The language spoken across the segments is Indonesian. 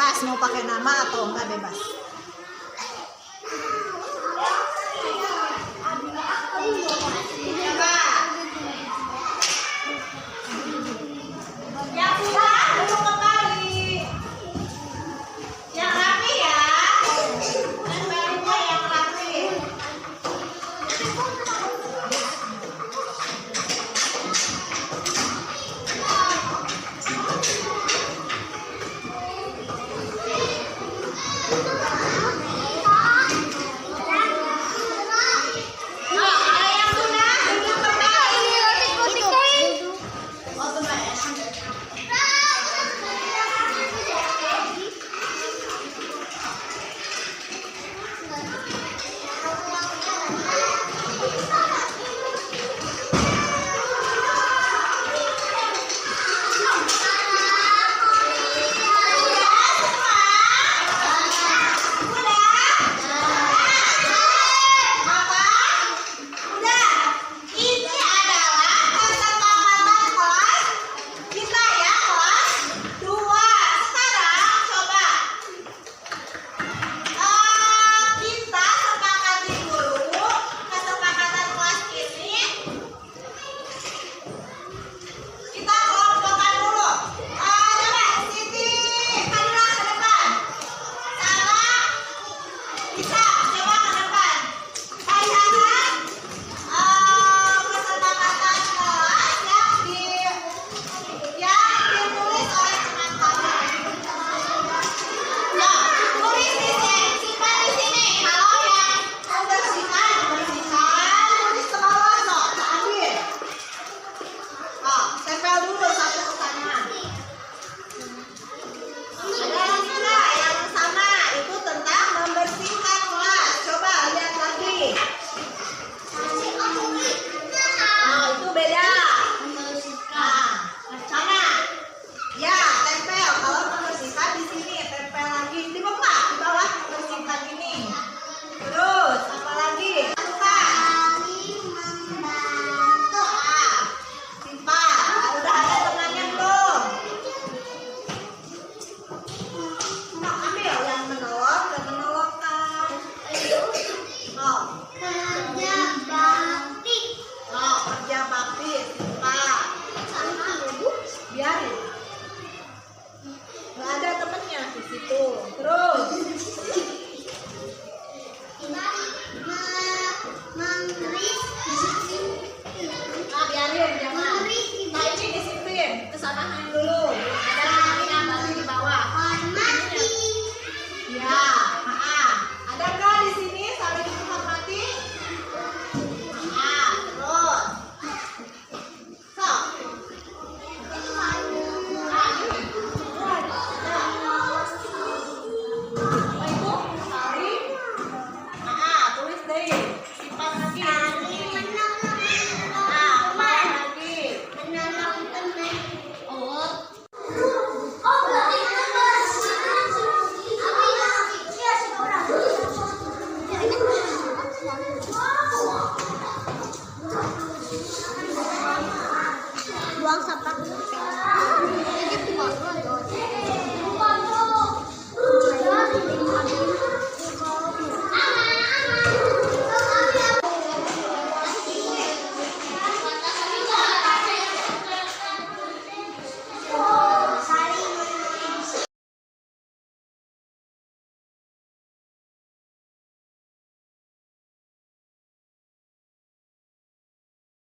bebas mau pakai nama atau enggak bebas. Yang sudah dulu kembali, yang rapi ya, dan baliknya yang rapi.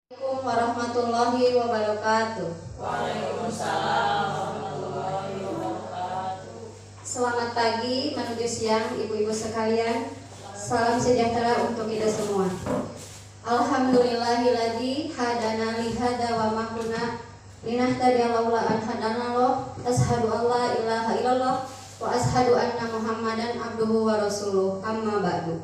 Assalamualaikum warahmatullahi wabarakatuh. Waalaikumsalam warahmatullahi wabarakatuh. Selamat pagi menuju siang ibu-ibu sekalian. Salam sejahtera untuk kita semua. Alhamdulillahilladzi hadana li hada wa ma kunna linahtadiya laula an hadanallah. Asyhadu an la ilaha illallah wa asyhadu anna Muhammadan abduhu wa rasuluh. Amma ba'du.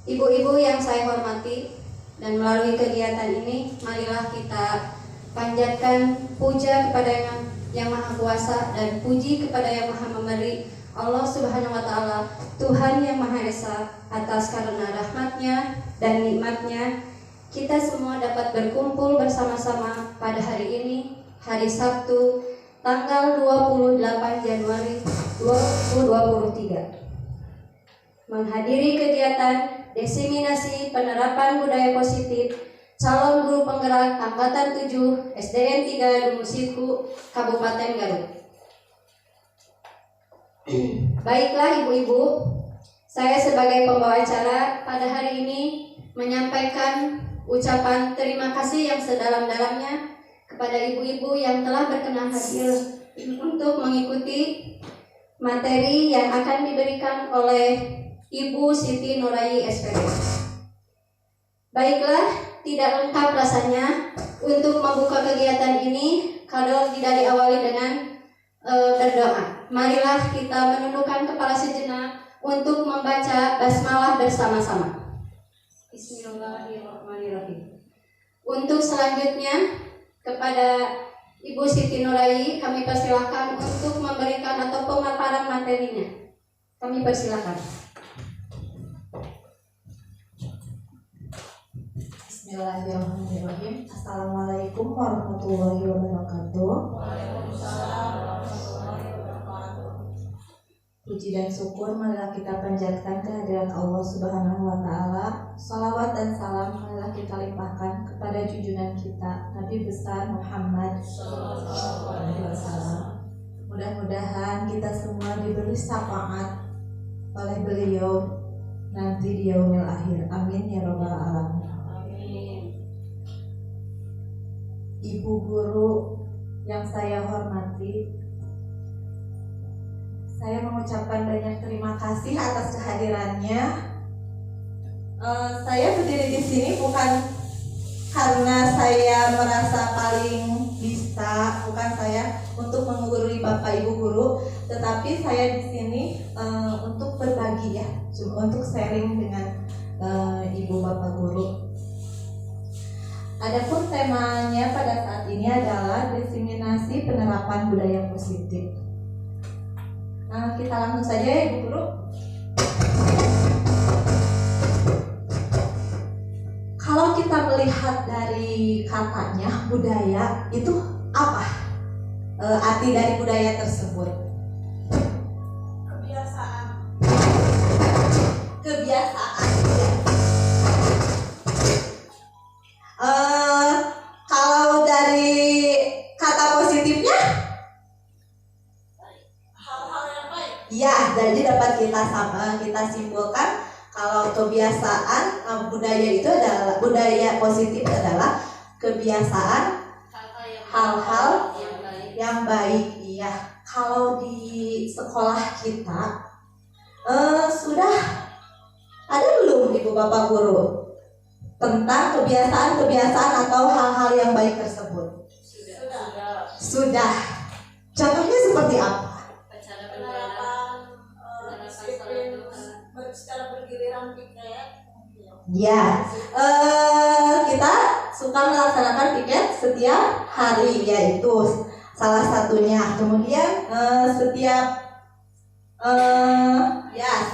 Ibu-ibu yang saya hormati, dan melalui kegiatan ini, marilah kita panjatkan puja kepada yang Maha Kuasa dan puji kepada yang Maha Memberi, Allah Subhanahu wa Ta'ala, Tuhan yang Maha Esa. Atas karena rahmatnya dan nikmatnya, kita semua dapat berkumpul bersama-sama pada hari ini, hari Sabtu, tanggal 28 Januari 2023. Menghadiri kegiatan diseminasi penerapan budaya positif calon guru penggerak angkatan 7 SDN 3 Dumusiku, Kabupaten Garut. Baiklah ibu-ibu, saya sebagai pembawa acara pada hari ini menyampaikan ucapan terima kasih yang sedalam-dalamnya kepada ibu-ibu yang telah berkenan hadir untuk mengikuti materi yang akan diberikan oleh Ibu Siti Nurayi SPD. Baiklah, tidak lengkap rasanya untuk membuka kegiatan ini kalau tidak diawali dengan berdoa. Marilah kita menundukkan kepala sejenak untuk membaca basmalah bersama-sama. Bismillahirrahmanirrahim. Untuk selanjutnya kepada Ibu Siti Nurayi kami persilahkan untuk memberikan atau pemaparan materinya. Kami persilahkan. Bismillahirrahmanirrahim. Assalamualaikum warahmatullahi wabarakatuh. Puji dan syukur marilah kita panjatkan kehadirat Allah Subhanahu wa taala. Salawat dan salam marilah kita limpahkan kepada junjungan kita Nabi besar Muhammad sallallahu alaihi wasallam. Mudah-mudahan kita semua diberi syafaat oleh beliau nanti di yaumil akhir. Amin ya rabbal alamin. Ibu guru yang saya hormati, saya mengucapkan banyak terima kasih atas kehadirannya. Saya berdiri di sini bukan karena saya merasa paling bisa, bukan saya untuk menggurui Bapak Ibu guru, tetapi saya di sini untuk berbagi ya, untuk sharing dengan Ibu Bapak guru. Adapun temanya pada saat ini adalah diseminasi penerapan budaya positif. Kita langsung saja ya Ibu Guru. Kalau kita melihat dari katanya budaya itu apa? Arti dari budaya tersebut? Kebiasaan. Kebiasaan. Kalau dari kata positifnya, Hal-hal yang baik. ya, jadi dapat kita simpulkan kalau kebiasaan budaya itu adalah budaya positif adalah kebiasaan hal-hal yang baik. Iya, kalau di sekolah kita sudah ada belum Ibu Bapak guru tentang kebiasaan-kebiasaan atau hal-hal yang baik tersebut? Sudah. Contohnya seperti apa? Penerapan disiplin secara bergiliran piket. Ya, kita suka melaksanakan piket setiap hari, yaitu salah satunya. Kemudian setiap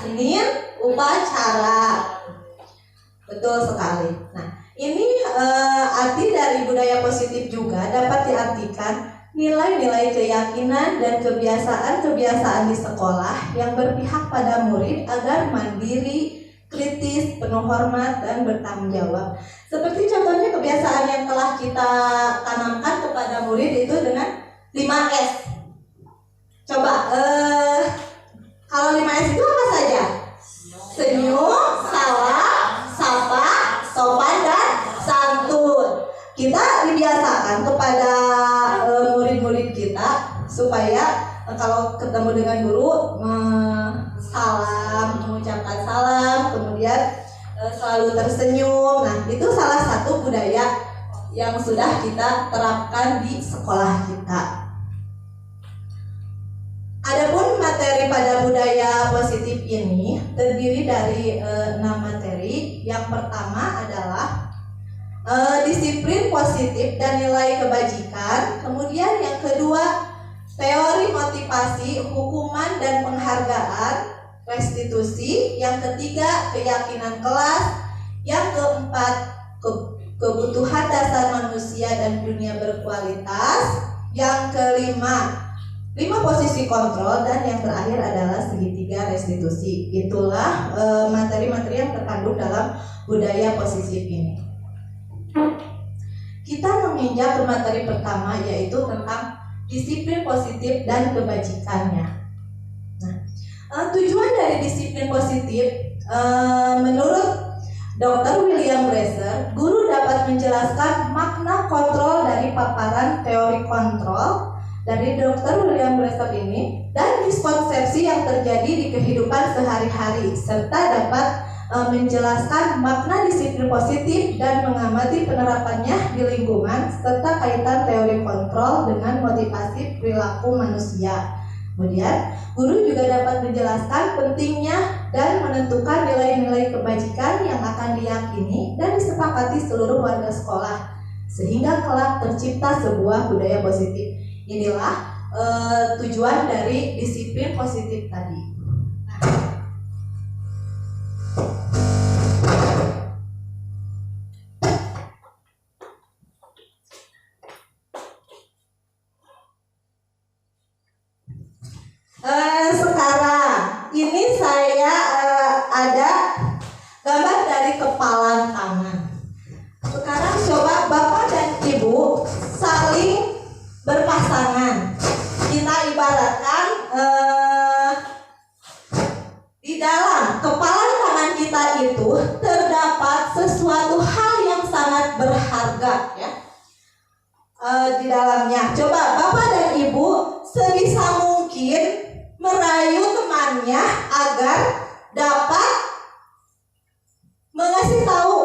Senin upacara. Betul sekali. Nah, ini arti dari budaya positif juga dapat diartikan nilai-nilai keyakinan dan kebiasaan-kebiasaan di sekolah yang berpihak pada murid agar mandiri, kritis, penuh hormat, dan bertanggung jawab. Seperti contohnya kebiasaan yang telah kita tanamkan kepada murid itu dengan 5S. Coba, kalau 5S itu apa saja? Senyum, salam, sapa, sopan, dan santun. Kita dibiasakan kepada murid-murid kita supaya kalau ketemu dengan guru salam, mengucapkan salam, kemudian selalu tersenyum. Nah, itu salah satu budaya yang sudah kita terapkan di sekolah kita. Adapun materi pada budaya positif ini terdiri dari 6 materi. Yang pertama adalah disiplin positif dan nilai kebajikan. Kemudian yang kedua, teori motivasi, hukuman dan penghargaan, restitusi. Yang ketiga, keyakinan kelas. Yang keempat, kebutuhan dasar manusia dan dunia berkualitas. Yang kelima, 5 posisi kontrol, dan yang terakhir adalah segitiga restitusi. Itulah materi-materi yang terkandung dalam budaya positif ini. Kita menginjak ke materi pertama, yaitu tentang disiplin positif dan kebajikannya. Nah, tujuan dari disiplin positif menurut Dr. William Bresser, guru dapat menjelaskan makna kontrol dari paparan teori kontrol dari Dr. William Bresser ini dan miskonsepsi yang terjadi di kehidupan sehari-hari, serta dapat menjelaskan makna disiplin positif dan mengamati penerapannya di lingkungan, serta kaitan teori kontrol dengan motivasi perilaku manusia. Kemudian, guru juga dapat menjelaskan pentingnya dan menentukan nilai-nilai kebajikan yang akan diyakini dan disepakati seluruh warga sekolah, sehingga kelak tercipta sebuah budaya positif. Inilah tujuan dari disiplin positif tadi. Sekarang ini saya ada gambar dari kepalan tangan. Sekarang coba Bapak dan Ibu saling berpasangan. Kita ibaratkan di dalam kepalan tangan kita itu terdapat sesuatu hal yang sangat berharga, ya. Di dalamnya, coba Bapak dan Ibu sebisa mungkin merayu temannya agar dapat mengasih tahu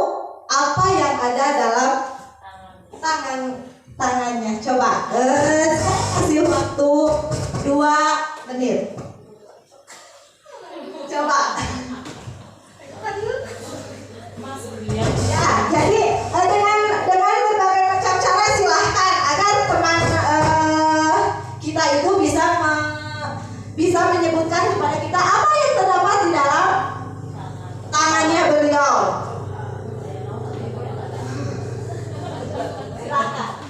apa yang ada dalam tangannya. Coba kasih waktu 2 menit. Coba. Ya, jadi dengan berbagai macam cara silahkan agar teman kita itu bisa menyebutkan kepada kita apa yang terdapat di dalam tangannya beliau. Silakan.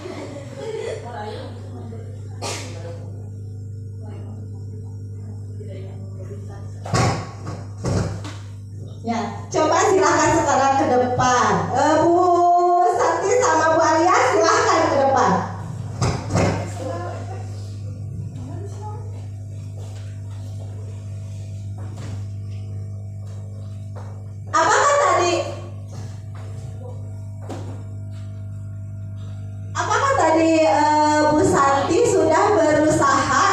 Ya, coba silakan sekarang ke depan. Bu Santi sama Bu Alia silakan ke depan. Apakah tadi Bu Santi sudah berusaha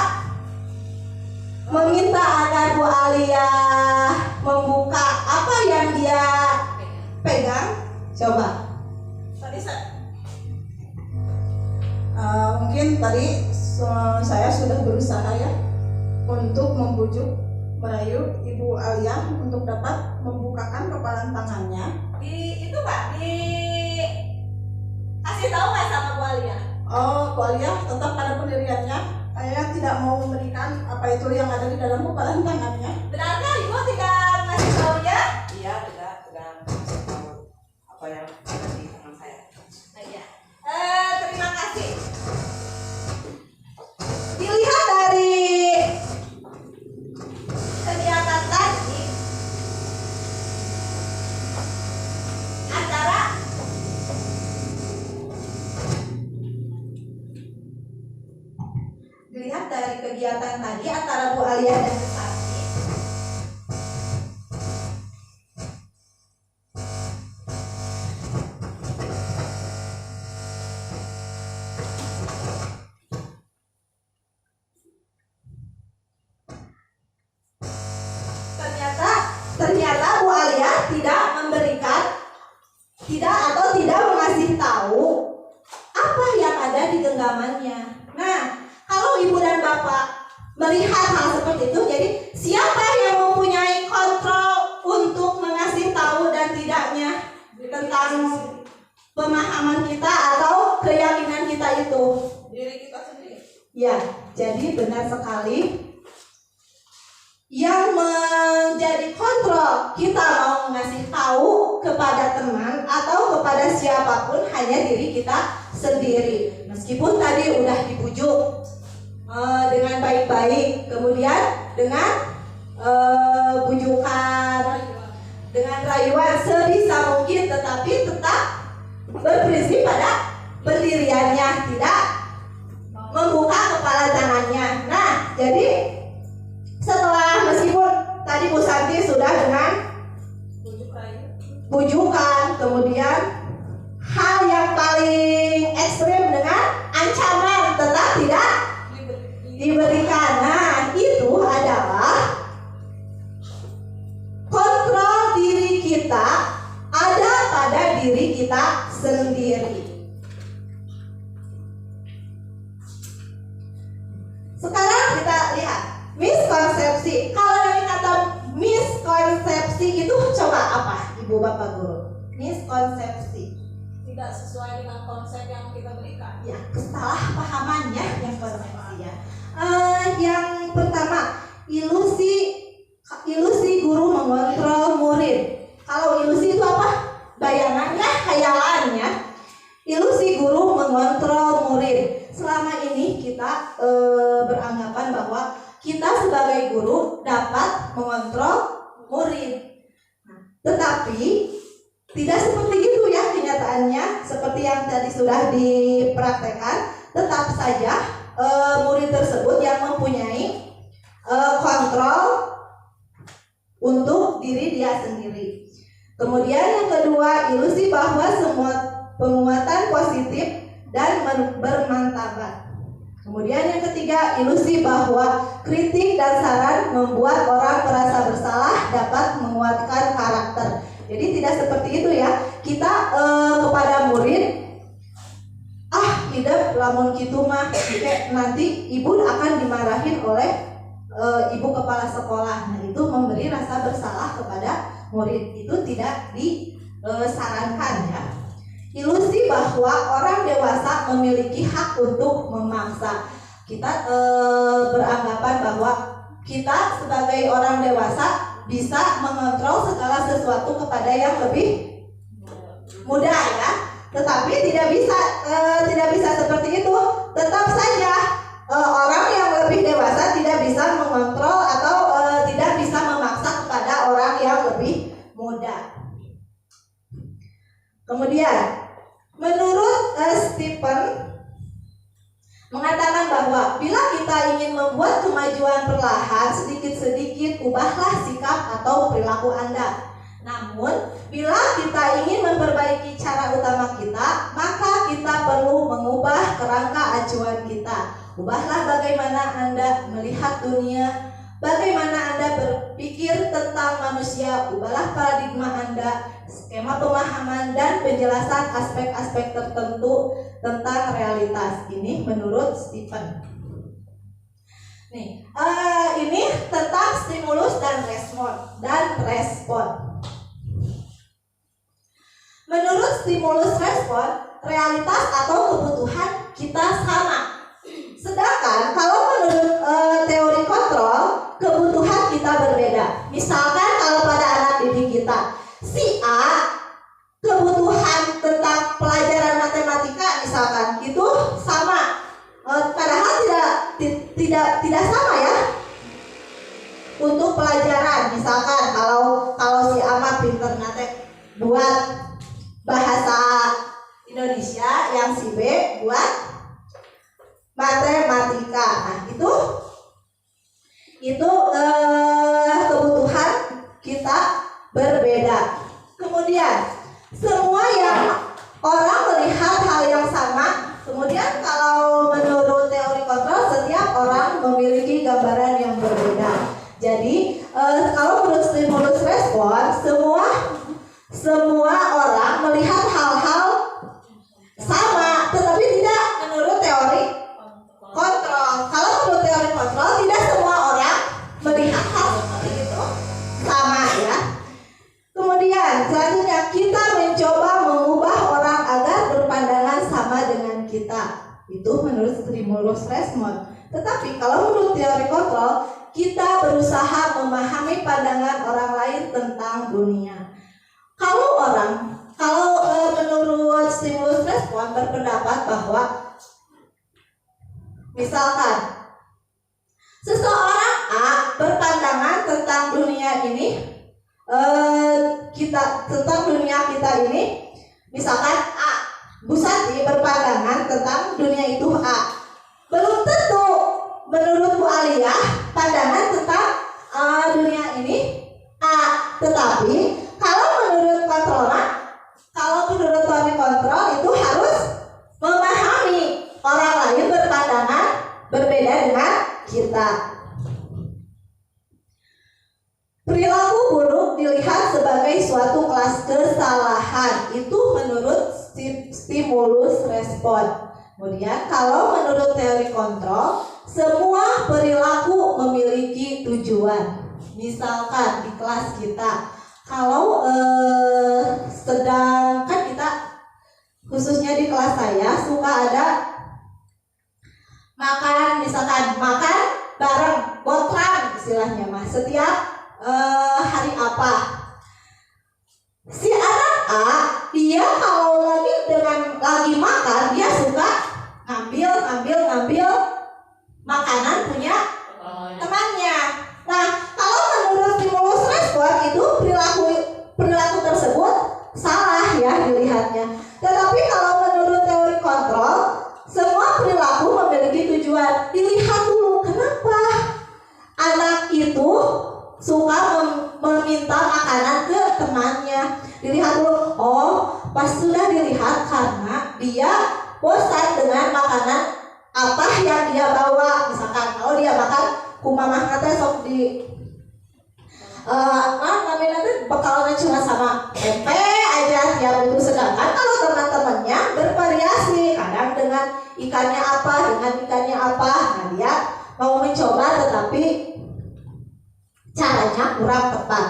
meminta agar Bu Alia membuka apa yang dia pegang? Coba. Mungkin tadi saya sudah berusaha ya untuk membujuk, merayu Ibu Alia untuk dapat membukakan kepalan tangannya. Itu Pak, kasih tahu nggak sama Bu Alia? Oh, Bu Alia tetap pada pendiriannya. Saya tidak mau memberikan apa itu yang ada di dalam kepalan tangannya. Benarkah Ibu tidak ngasih tahu ya? Iya, tidak kasih tahu apa yang ada di tangan saya. Iya. Terima kasih. Dilihat dari kegiatan tadi, antara Bu Alia dan Bu Santi, ternyata Bu Alia tidak mengasih tahu apa yang ada di genggamannya. Nah, kalau Ibu dan Bapak melihat hal seperti itu, jadi siapa yang mempunyai kontrol untuk mengasih tahu dan tidaknya tentang pemahaman kita atau keyakinan kita itu? Diri kita sendiri. Ya, jadi benar sekali. Yang menjadi kontrol kita mau mengasih tahu kepada teman atau kepada siapapun hanya diri kita sendiri. murid. Meskipun tadi udah dibujuk dengan baik-baik, kemudian dengan bujukan, dengan rayuan sebisa mungkin, tetapi tetap berprinsip pada pendiriannya, tidak membuka kepala tangannya. Nah, jadi setelah meskipun tadi Bu Santi sudah dengan bujukan, kemudian hal yang paling ekstrim dengan ancaman tetap tidak diberikan. Nah, itu adalah kontrol diri kita ada pada diri kita sendiri. Sekarang kita lihat miskonsepsi. Kalau dari kata miskonsepsi itu coba apa, Ibu Bapak Guru? Miskonsepsi Tidak sesuai dengan konsep yang kita berikan. ya, kesalahpahaman ya, yang konsepsi ya. Yang pertama, ilusi guru mengontrol murid. Kalau ilusi itu apa? Bayangannya, khayalannya. Ilusi guru mengontrol murid. Selama ini kita beranggapan bahwa kita sebagai guru dapat mengontrol murid. Tetapi tidak seperti itu ya kenyataannya. Seperti yang tadi sudah dipraktekkan, tetap saja murid tersebut yang mempunyai kontrol untuk diri dia sendiri. Kemudian yang kedua, ilusi bahwa semua penguatan positif dan bermartabat. Kemudian yang ketiga, ilusi bahwa kritik dan saran membuat orang merasa bersalah dapat menguatkan karakter. Jadi tidak seperti itu ya. Kita kepada murid, hidup lamun kitu mah nanti ibu akan dimarahin oleh ibu kepala sekolah. Nah, itu memberi rasa bersalah kepada murid. Itu tidak disarankan ya. Ilusi bahwa orang dewasa memiliki hak untuk memaksa. Kita beranggapan bahwa kita sebagai orang dewasa bisa mengontrol segala sesuatu kepada yang lebih muda ya. Tetapi tidak bisa seperti itu. Tetap saja orang yang lebih dewasa tidak bisa mengontrol atau tidak bisa memaksa kepada orang yang lebih muda. Kemudian menurut Stephen mengatakan bahwa bila kita ingin membuat kemajuan perlahan, sedikit-sedikit ubahlah sikap atau perilaku Anda. Namun, bila kita ingin memperbaiki cara utama kita, maka kita perlu mengubah kerangka acuan kita. Ubahlah bagaimana Anda melihat dunia, bagaimana Anda berpikir tentang manusia. Ubahlah paradigma Anda, skema pemahaman dan penjelasan aspek-aspek tertentu tentang realitas. Ini menurut Stephen. Ini tentang stimulus dan respon. Menurut stimulus respon, realitas atau kebutuhan kita sama. Sedangkan kalau menurut teori kontrol, kebutuhan kita berbeda. Misalkan kalau pada anak didik kita, si A kebutuhan tentang pelajaran matematika misalkan itu sama, padahal tidak sama ya. Untuk pelajaran misalkan kalau si A mah pinter nate buat bahasa Indonesia, yang si B buat matematika. Nah, itu kebutuhan kita berbeda. Kemudian semua yang orang melihat hal yang sama. Kemudian kalau menurut teori kontrol, setiap orang memiliki gambaran yang berbeda. Jadi kalau menurut stimulus respon, semua orang melihat hal-hal sama, tetapi tidak menurut teori kontrol. Kalau menurut teori kontrol, tidak semua orang melihat hal seperti itu sama ya. Kemudian selanjutnya kita mencoba mengubah orang agar berpandangan sama dengan kita. Itu menurut stimulus respon. Tetapi kalau menurut teori kontrol, kita berusaha memahami pandangan orang lain tentang dunia. Kalau menurut stimulus respon berpendapat bahwa Misalkan seseorang A berpandangan tentang dunia ini, tentang dunia kita ini, misalkan A, Bu Santi berpandangan tentang dunia itu A. Belum tentu menurut Bu Aliyah pandangan tentang dunia ini A. Tetapi kalau menurut teori kontrol itu harus memahami orang lain berpandangan berbeda dengan kita. Perilaku buruk dilihat sebagai suatu kelas kesalahan, itu menurut stimulus respon. Kemudian kalau menurut teori kontrol, semua perilaku memiliki tujuan. Misalkan di kelas kita, kalau sedangkan kita khususnya di kelas saya suka ada makan, misalkan makan bareng, botram istilahnya mas, setiap hari apa. Si anak A, dia kalau lagi makan, dia suka ngambil makanan punya temannya. Nah, kalau menurut stimulus respon itu perilaku tersebut salah ya dilihatnya. Tetapi kalau menurut teori kontrol, semua perilaku memiliki tujuan. Dilihat dulu kenapa anak itu suka meminta makanan ke temannya. Dilihat dulu, oh pas sudah dilihat karena dia bosan dengan makanan apa yang dia bawa. Misalkan kalau dia makan kumamah nate sok di namanya bekalnya cuma sama tempe aja tiap itu, sedangkan kalau teman-temannya bervariasi, kadang dengan ikannya apa, nah dia mau mencoba tetapi caranya kurang tepat.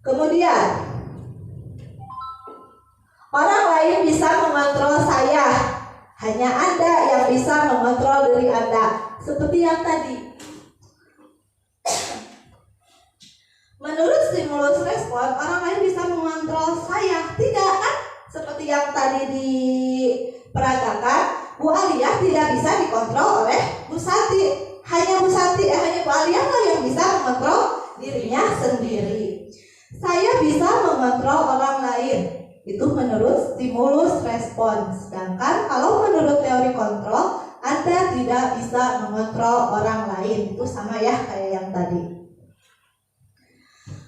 Kemudian orang lain bisa mengontrol saya, hanya Anda yang bisa mengontrol diri Anda. Seperti yang tadi, menurut stimulus respon, orang lain bisa mengontrol saya, tidak kan? Seperti yang tadi diperagakan, Bu Aliyah tidak bisa dikontrol oleh Bu Santi. Hanya Bu Aliyah lah yang bisa mengontrol dirinya sendiri. Saya bisa mengontrol orang lain, itu menurut stimulus respon. Sedangkan kalau menurut teori kontrol, Anda tidak bisa mengontrol orang lain. Itu sama ya kayak yang tadi.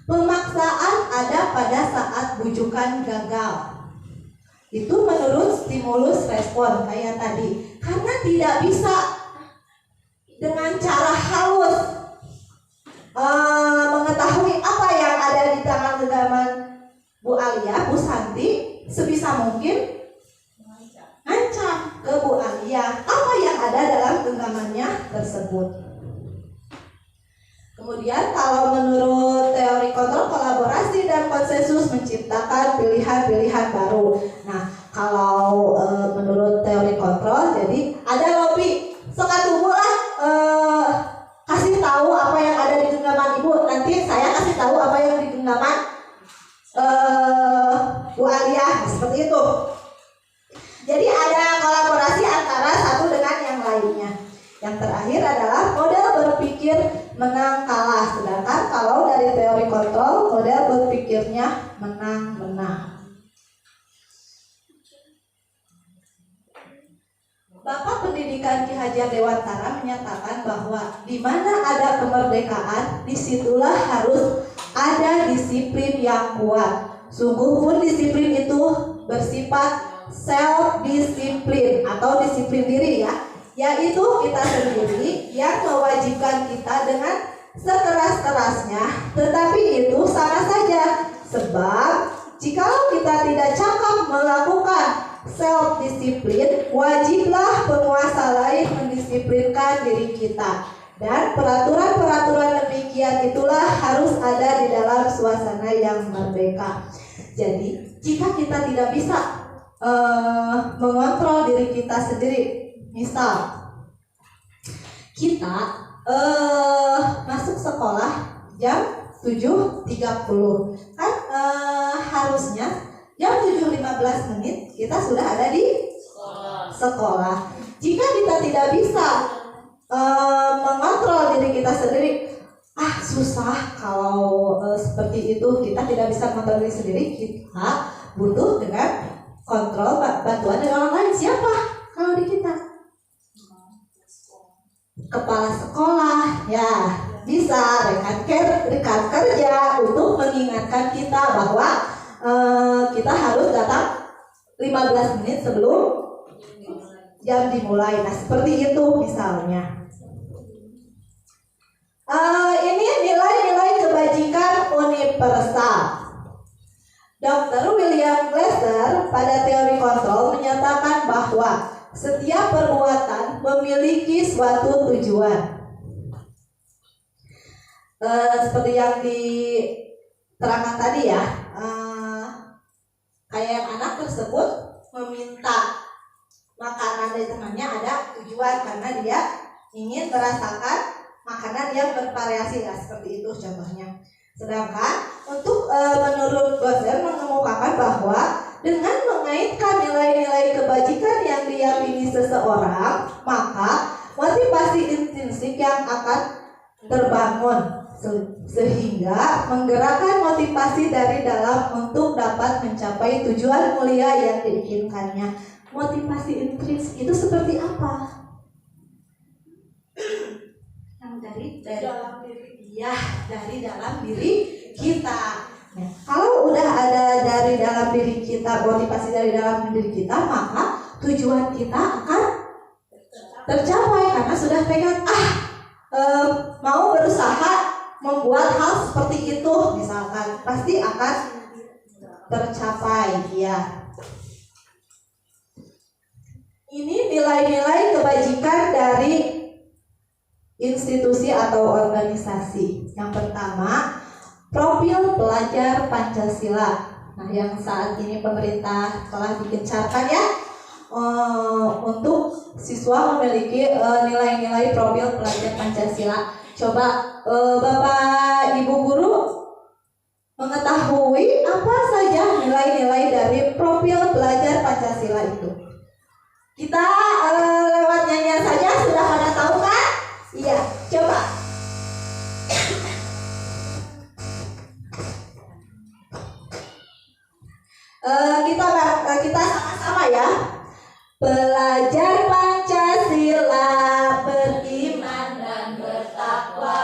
Pemaksaan ada pada saat bujukan gagal, itu menurut stimulus respon kayak tadi. Karena tidak bisa dengan cara halus mengetahui apa yang ada di tangan genggaman Bu Aliyah, Bu Santi sebisa mungkin ngancam ke Bu Aliyah apa yang ada dalam genggamannya tersebut. Kemudian kalau menurut teori kontrol, kolaborasi dan konsensus menciptakan pilihan-pilihan baru. Nah, kalau menurut teori kontrol, jadi ada lobby. Sok atuh kasih tahu apa yang ada di genggaman Ibu. Nanti saya kasih tahu apa yang di genggaman Bu Aliyah, seperti itu. Jadi ada kolaborasi antara satu dengan yang lainnya. Yang terakhir adalah model berpikir menang kalah. Sedangkan kalau dari teori kontrol, model berpikirnya menang-menang. Bapak Pendidikan Ki Hajar Dewantara menyatakan bahwa di mana ada kemerdekaan, disitulah harus ada disiplin yang kuat. Sungguh pun disiplin itu bersifat self-disiplin atau disiplin diri ya, yaitu kita sendiri yang mewajibkan kita dengan sekeras-kerasnya, tetapi itu sama saja. Sebab jikalau kita tidak cakap melakukan self-disiplin, wajiblah penguasa lain mendisiplinkan diri kita. Dan peraturan-peraturan demikian itulah harus ada di dalam suasana yang merdeka. Jadi jika kita tidak bisa mengontrol diri kita sendiri, misal kita masuk sekolah jam 7.30, kan harusnya jam 7.15 kita sudah ada di sekolah. Jika kita tidak bisa mengontrol diri kita sendiri, susah kalau seperti itu, kita tidak bisa mengontrol diri sendiri, kita butuh dengan kontrol bantuan dari orang lain. Siapa kalau di kita? Kepala sekolah, ya, bisa rekan kerja untuk mengingatkan kita bahwa kita harus datang 15 menit sebelum jam dimulai. Nah, seperti itu misalnya. Ini nilai-nilai kebajikan universal. Dr. William Glasser pada teori kontrol menyatakan bahwa setiap perbuatan memiliki suatu tujuan. Seperti yang diterangkan tadi ya, kayak anak tersebut meminta makanan dari temannya ada tujuan karena dia ingin merasakan makanan yang bervariasi, ya seperti itu contohnya. Sedangkan untuk menurut Glasser mengemukakan bahwa dengan mengaitkan nilai-nilai kebajikan yang diyakini seseorang, maka motivasi intrinsik yang akan terbangun sehingga menggerakkan motivasi dari dalam untuk dapat mencapai tujuan mulia yang diinginkannya. Motivasi intrinsik itu seperti apa? Yang dari dalam diri, ya, dari dalam diri kita. Ya, kalau udah ada dari dalam diri kita, motivasi dari dalam diri kita, maka tujuan kita akan tercapai karena sudah pengen mau berusaha membuat hal seperti itu, misalkan pasti akan tercapai, ya. Ini nilai-nilai kebajikan dari institusi atau organisasi. Yang pertama, profil pelajar Pancasila. Nah, yang saat ini pemerintah telah digencarkan ya, untuk siswa memiliki nilai-nilai profil pelajar Pancasila. Coba Bapak Ibu guru mengetahui apa saja nilai-nilai dari profil pelajar Pancasila itu. Kita lewat nyanyian saja sudah pada tahu kan? Iya, coba. Kita sama-sama ya. Belajar Pancasila, beriman dan bertakwa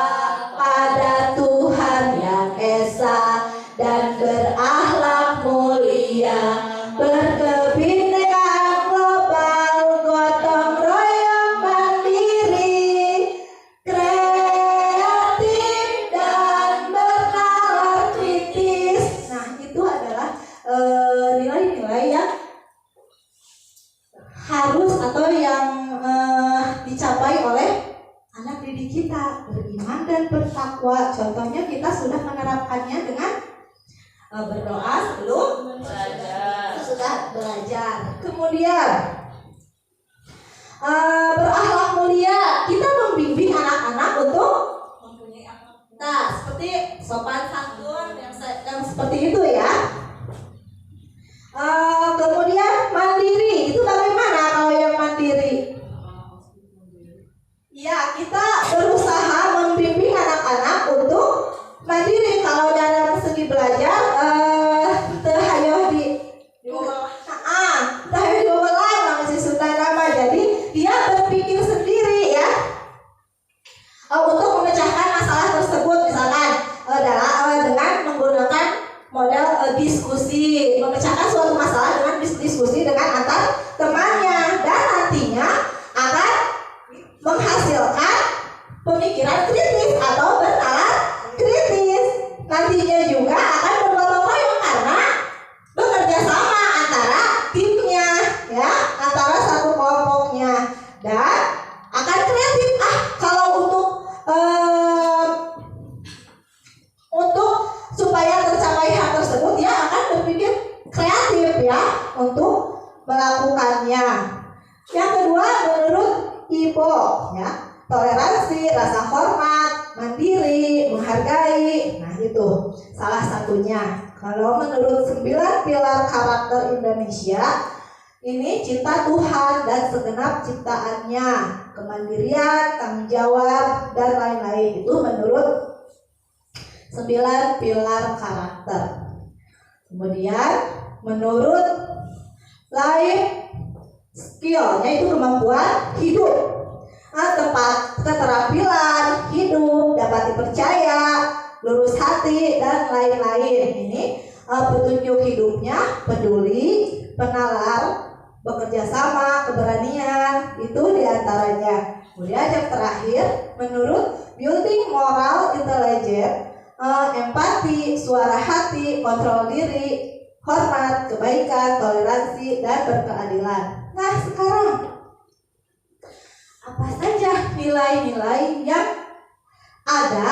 pada Tuhan yang Esa dan berakhlak mulia, berkebinekaan global, gotong royong mandiri, kreatif dan bernalar kritis. Nah, itu adalah nilai-nilai yang harus atau yang dicapai oleh anak didik kita. Beriman dan bertakwa, contohnya kita sudah menerapkannya dengan berdoa sebelum belajar. Kemudian berakhlak mulia, kita membimbing anak-anak untuk mempunyai akhlak. Nah, seperti sopan santun yang seperti itu ya. Kemudian mandiri, itu bagaimana kalau yang mandiri? Ya, kita berusaha membimbing anak-anak untuk mandiri. Kalau dalam segi belajar, tahayoh di bawah masih sudah nama. Jadi dia berpikir sendiri ya, untuk memecahkan masalah tersebut, misalkan dengan menggunakan model diskusi, memecahkan suatu masalah dengan diskusi dengan antar temannya, dan nantinya akan menghasilkan pemikiran kritis atau bernalar kritis. Nantinya juga akan bergotong royong karena bekerja sama antara timnya, ya, antara satu kelompoknya, dan akan kreatif. Kalau untuk supaya tercapai hal tersebut, dia akan berpikir kreatif ya untuk melakukannya. Yang kedua, menurut Ibo ya, toleransi, rasa hormat, mandiri, menghargai. Nah, itu salah satunya. Kalau menurut 9 pilar karakter Indonesia, ini cinta Tuhan dan segenap ciptaannya, kemandirian, tanggung jawab, dan lain-lain. Itu menurut 9 pilar karakter. Kemudian menurut life skill, yaitu kemampuan hidup, tempat keterampilan hidup, dapat dipercaya, lurus hati, dan lain-lain. Ini petunjuk hidupnya, peduli, penalar, bekerja sama, keberanian, itu diantaranya. Kemudian yang terakhir, menurut building moral intelligence, empati, suara hati, kontrol diri, hormat, kebaikan, toleransi, dan berkeadilan. Nah, sekarang apa saja nilai-nilai yang ada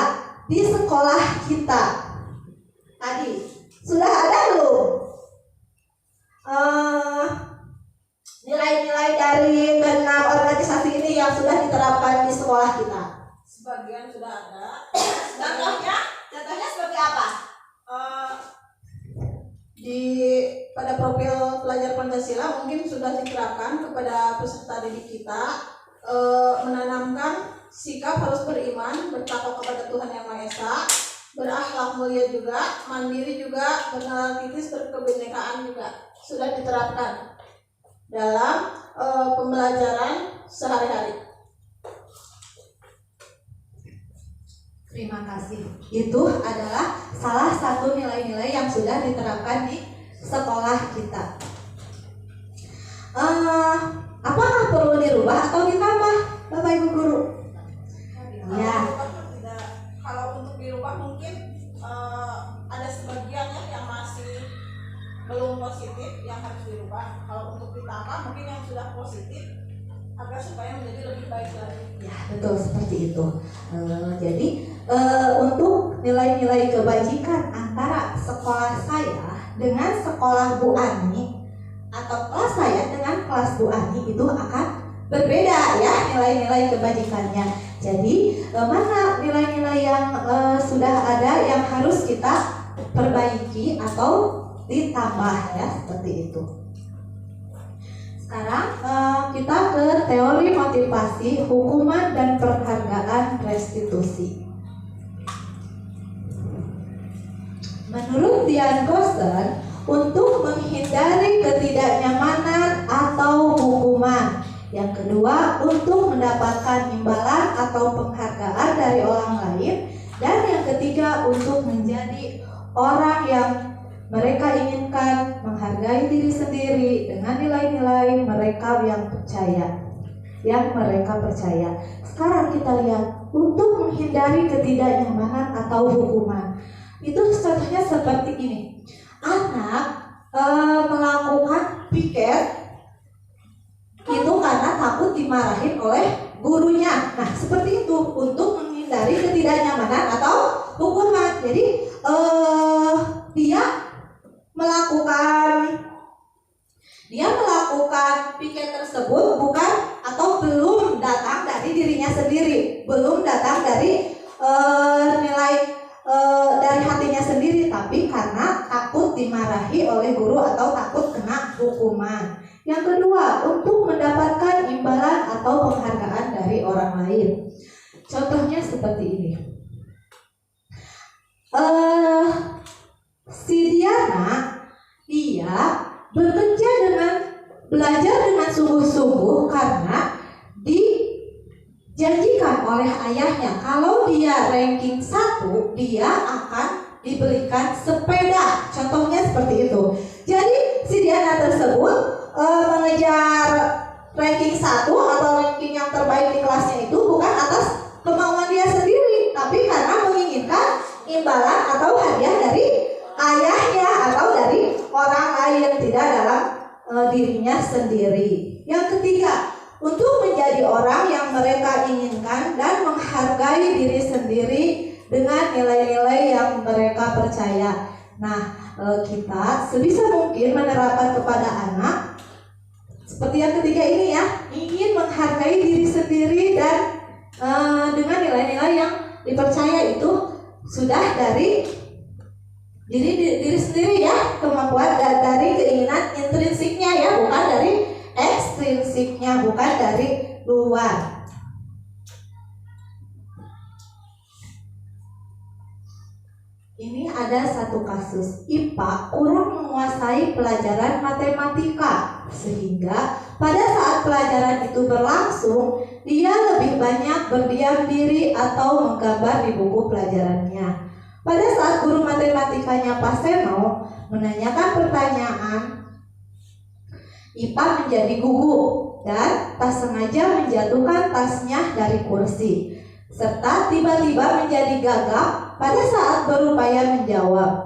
di sekolah kita? Tadi sudah ada belum? Nilai-nilai dari 6 organisasi ini yang sudah diterapkan di sekolah kita. Sebagian sudah ada. Contohnya seperti apa? Pada profil pelajar Pancasila mungkin sudah diterapkan kepada peserta didik kita, menanamkan sikap harus beriman, bertakwa kepada Tuhan Yang Maha Esa, berakhlak mulia juga, mandiri juga, bernalar kritis, berkebinekaan juga sudah diterapkan dalam pembelajaran sehari-hari. Terima kasih. Itu adalah salah satu nilai-nilai yang sudah diterapkan di sekolah kita. Apakah perlu dirubah atau ditambah, Bapak Ibu Guru? Ya. Kalau untuk dirubah mungkin ada sebagian yang masih belum positif yang harus dirubah. Kalau untuk ditambah mungkin yang sudah positif agar supaya menjadi lebih baik lagi. Ya, betul seperti itu. Jadi untuk nilai-nilai kebajikan antara sekolah saya dengan sekolah Bu Ani atau kelas saya dengan kelas Bu Ani itu akan berbeda ya nilai-nilai kebajikannya. Jadi mana nilai-nilai yang sudah ada yang harus kita perbaiki atau ditambah ya, seperti itu. Sekarang kita ke teori motivasi, hukuman dan penghargaan restitusi. Menurut Dian Gossen, untuk menghindari ketidaknyamanan atau hukuman. Yang kedua, untuk mendapatkan imbalan atau penghargaan dari orang lain. Dan yang ketiga, untuk menjadi orang yang mereka inginkan, menghargai diri sendiri dengan nilai-nilai mereka yang mereka percaya. Sekarang kita lihat, untuk menghindari ketidaknyamanan atau hukuman. Itu contohnya seperti ini. Anak melakukan piket itu karena takut dimarahin oleh gurunya. Nah, seperti itu untuk menghindari ketidaknyamanan atau hukuman. Jadi dia melakukan piket tersebut bukan atau belum datang dari dirinya sendiri, belum datang dari dari hatinya sendiri, tapi karena takut dimarahi oleh guru atau takut kena hukuman. Yang kedua, untuk mendapatkan imbalan atau penghargaan dari orang lain. Contohnya seperti ini. Si Diana, dia belajar dengan sungguh-sungguh karena dijanjikan oleh ayahnya kalau dia ranking 1, dia akan diberikan sepeda. Contohnya seperti itu. Jadi si Diana tersebut mengejar ranking 1 atau ranking yang terbaik di kelasnya itu bukan atas kemauan dia sendiri, tapi karena menginginkan imbalan atau hadiah dari ayahnya atau dari orang lain, tidak dalam dirinya sendiri. Yang ketiga, untuk menjadi orang yang mereka inginkan dan menghargai diri sendiri dengan nilai-nilai yang mereka percaya. Nah, kita sebisa mungkin menerapkan kepada anak seperti yang ketiga ini ya, ingin menghargai diri sendiri dan dengan nilai-nilai yang dipercaya itu sudah dari diri sendiri ya, kemampuan dari keinginan intrinsiknya ya, bukan dari bukan dari luar. Ini ada satu kasus, IPA kurang menguasai pelajaran matematika, sehingga pada saat pelajaran itu berlangsung, dia lebih banyak berdiam diri atau menggambar di buku pelajarannya. Pada saat guru matematikanya Pak Seno menanyakan pertanyaan, IPA menjadi gugup dan tak sengaja menjatuhkan tasnya dari kursi, serta tiba-tiba menjadi gagap pada saat berupaya menjawab.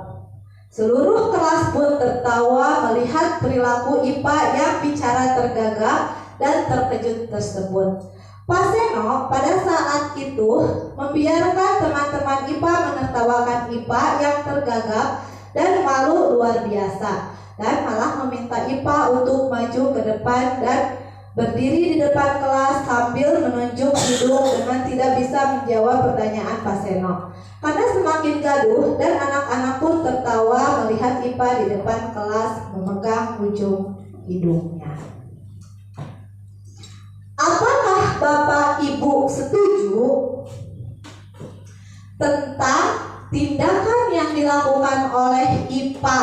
Seluruh kelas pun tertawa melihat perilaku IPA yang bicara tergagap dan terkejut tersebut. Pak Seno pada saat itu membiarkan teman-teman IPA menertawakan IPA yang tergagap dan malu luar biasa, dan malah meminta IPA untuk maju ke depan dan berdiri di depan kelas sambil menunjuk hidung dengan tidak bisa menjawab pertanyaan Pak Seno. Karena semakin gaduh dan anak-anak pun tertawa melihat IPA di depan kelas memegang ujung hidungnya. Apakah Bapak Ibu setuju tentang tindakan yang dilakukan oleh IPA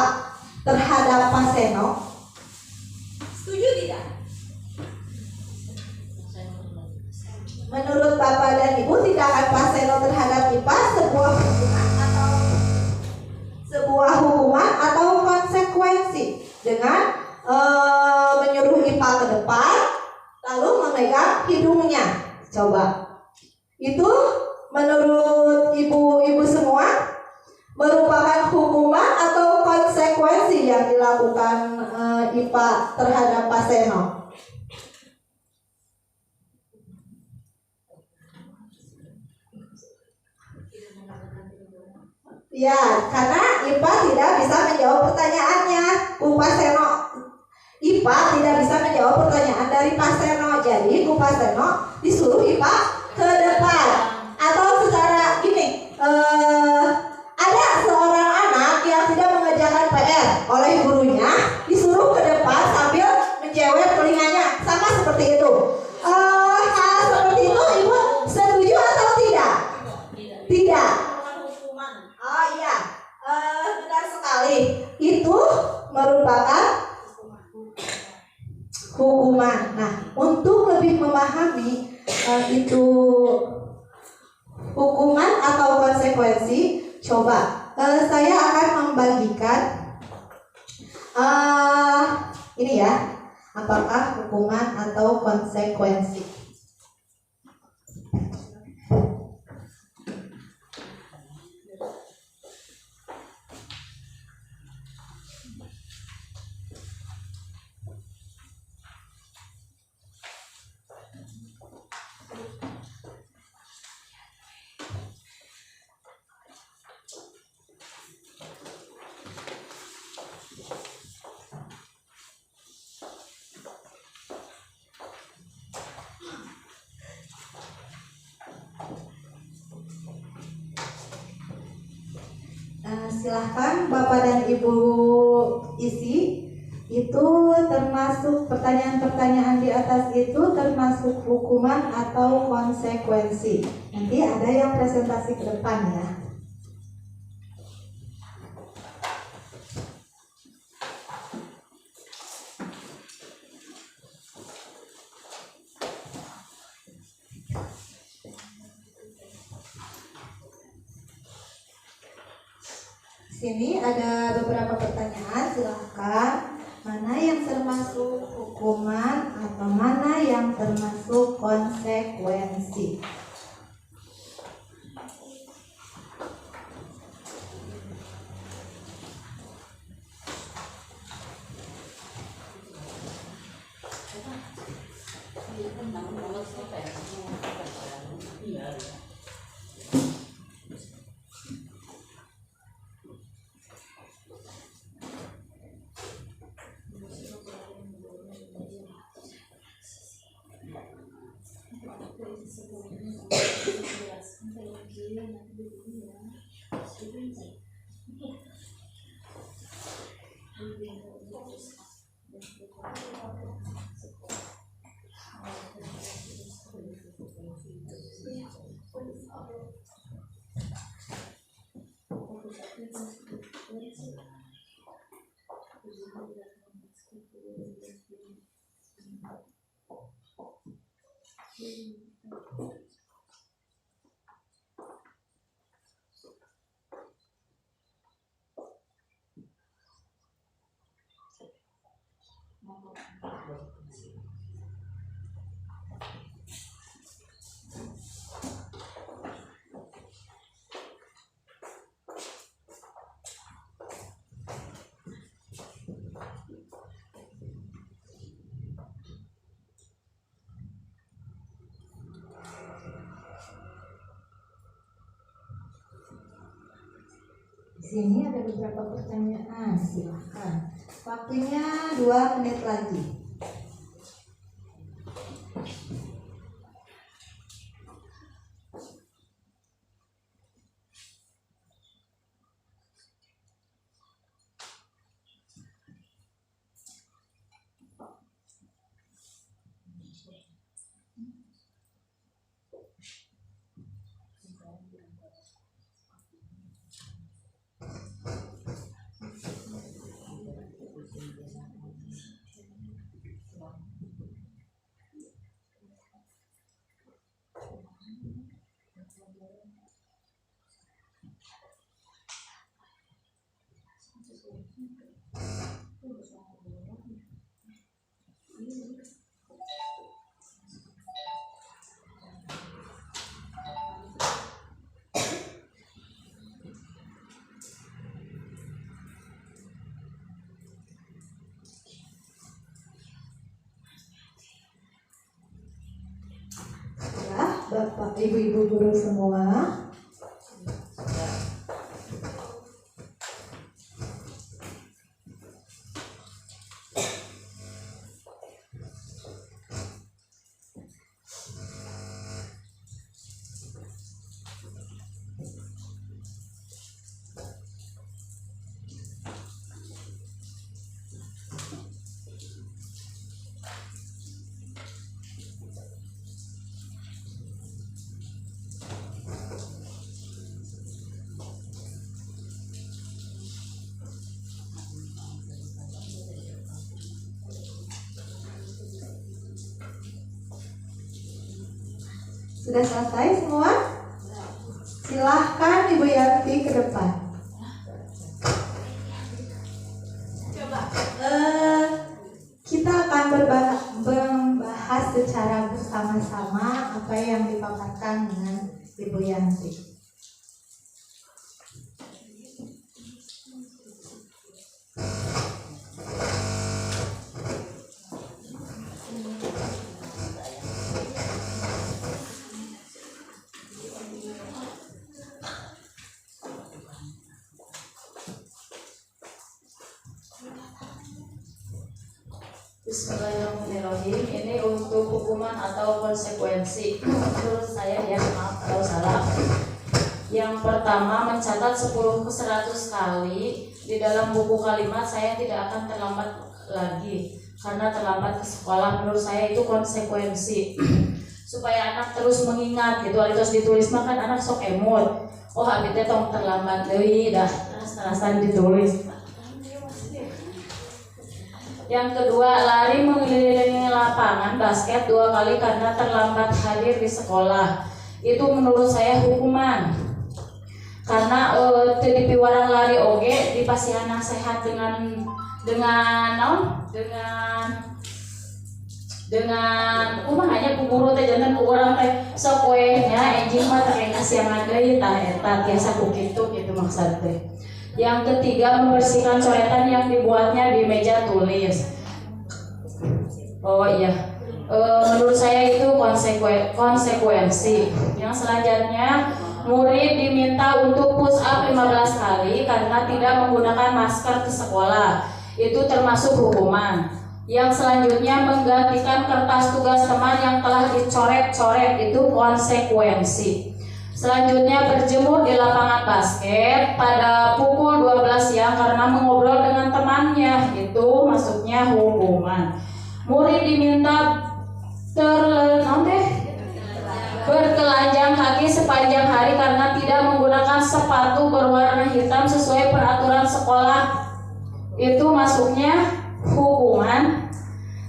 terhadap Pak Seno? Setuju tidak? Menurut Bapak dan Ibu, tindakan Pak Seno terhadap IPA sebuah hukuman atau konsekuensi dengan menyuruh IPA ke depan lalu memegang hidungnya. Coba, itu menurut ibu-ibu semua merupakan hukuman atau konsekuensi yang dilakukan IPA terhadap Pak Seno? Ya, karena IPA tidak bisa menjawab pertanyaannya. Pak Seno, IPA tidak bisa menjawab pertanyaan dari Pak Seno. Jadi Pak Seno disuruh IPA ke depan. Atau secara gini, ada seorang anak yang tidak mengerjakan PR oleh gurunya, disuruh ke depan sambil menjewet telinganya. Sama seperti itu. Hal seperti itu Ibu setuju atau tidak? Tidak. Oh iya, benar sekali. Itu merupakan hukuman. Nah, untuk lebih memahami itu hukuman atau konsekuensi, coba saya akan membagikan ini ya, apakah hukuman atau konsekuensi. Silahkan Bapak dan Ibu isi. Itu termasuk pertanyaan-pertanyaan di atas itu termasuk hukuman atau konsekuensi. Nanti ada yang presentasi ke depan ya. Sini ada beberapa pertanyaan, silahkan. Mana yang termasuk hukuman atau mana yang termasuk konsekuensi? Di sini ada beberapa pertanyaan, silahkan. Waktunya 2 menit lagi. Bapak, ibu-ibu guru semua, sudah selesai semua? Silahkan Ibu Yanti ke depan. Kita akan membahas secara bersama-sama apa yang dipaparkan dengan Ibu Yanti. Bismillahirrahmanirrahim. Ini untuk hukuman atau konsekuensi. Menurut saya, ya maaf kalau salah. Yang pertama, mencatat 10 ke 100 kali di dalam buku kalimat saya tidak akan terlambat lagi karena terlambat ke sekolah. Menurut saya itu konsekuensi supaya anak terus mengingat gitu. Terus ditulis makan anak sok emot. Oh habisnya tong terlambat deui dah terus-terusan ditulis. Yang kedua, lari mengelilingi lapangan basket 2 kali karena terlambat hadir di sekolah. Itu menurut saya hukuman. Karena di piwarang lari oge dipasi anak sehat dengan hanya guru teh jantan urang teh sok we nya enjing mah teh kasihan deui tah eta tiasa ku kitu maksud teh. Yang ketiga, membersihkan coretan yang dibuatnya di meja tulis. Oh iya, menurut saya itu konsekuensi. Yang selanjutnya, murid diminta untuk push up 15 kali karena tidak menggunakan masker ke sekolah. Itu termasuk hukuman. Yang selanjutnya, menggantikan kertas tugas teman yang telah dicoret-coret. Itu konsekuensi. Selanjutnya, berjemur di lapangan basket pada pukul 12 siang karena mengobrol dengan temannya. Itu masuknya hukuman. Murid diminta bertelanjang kaki sepanjang hari karena tidak menggunakan sepatu berwarna hitam sesuai peraturan sekolah. Itu masuknya hukuman.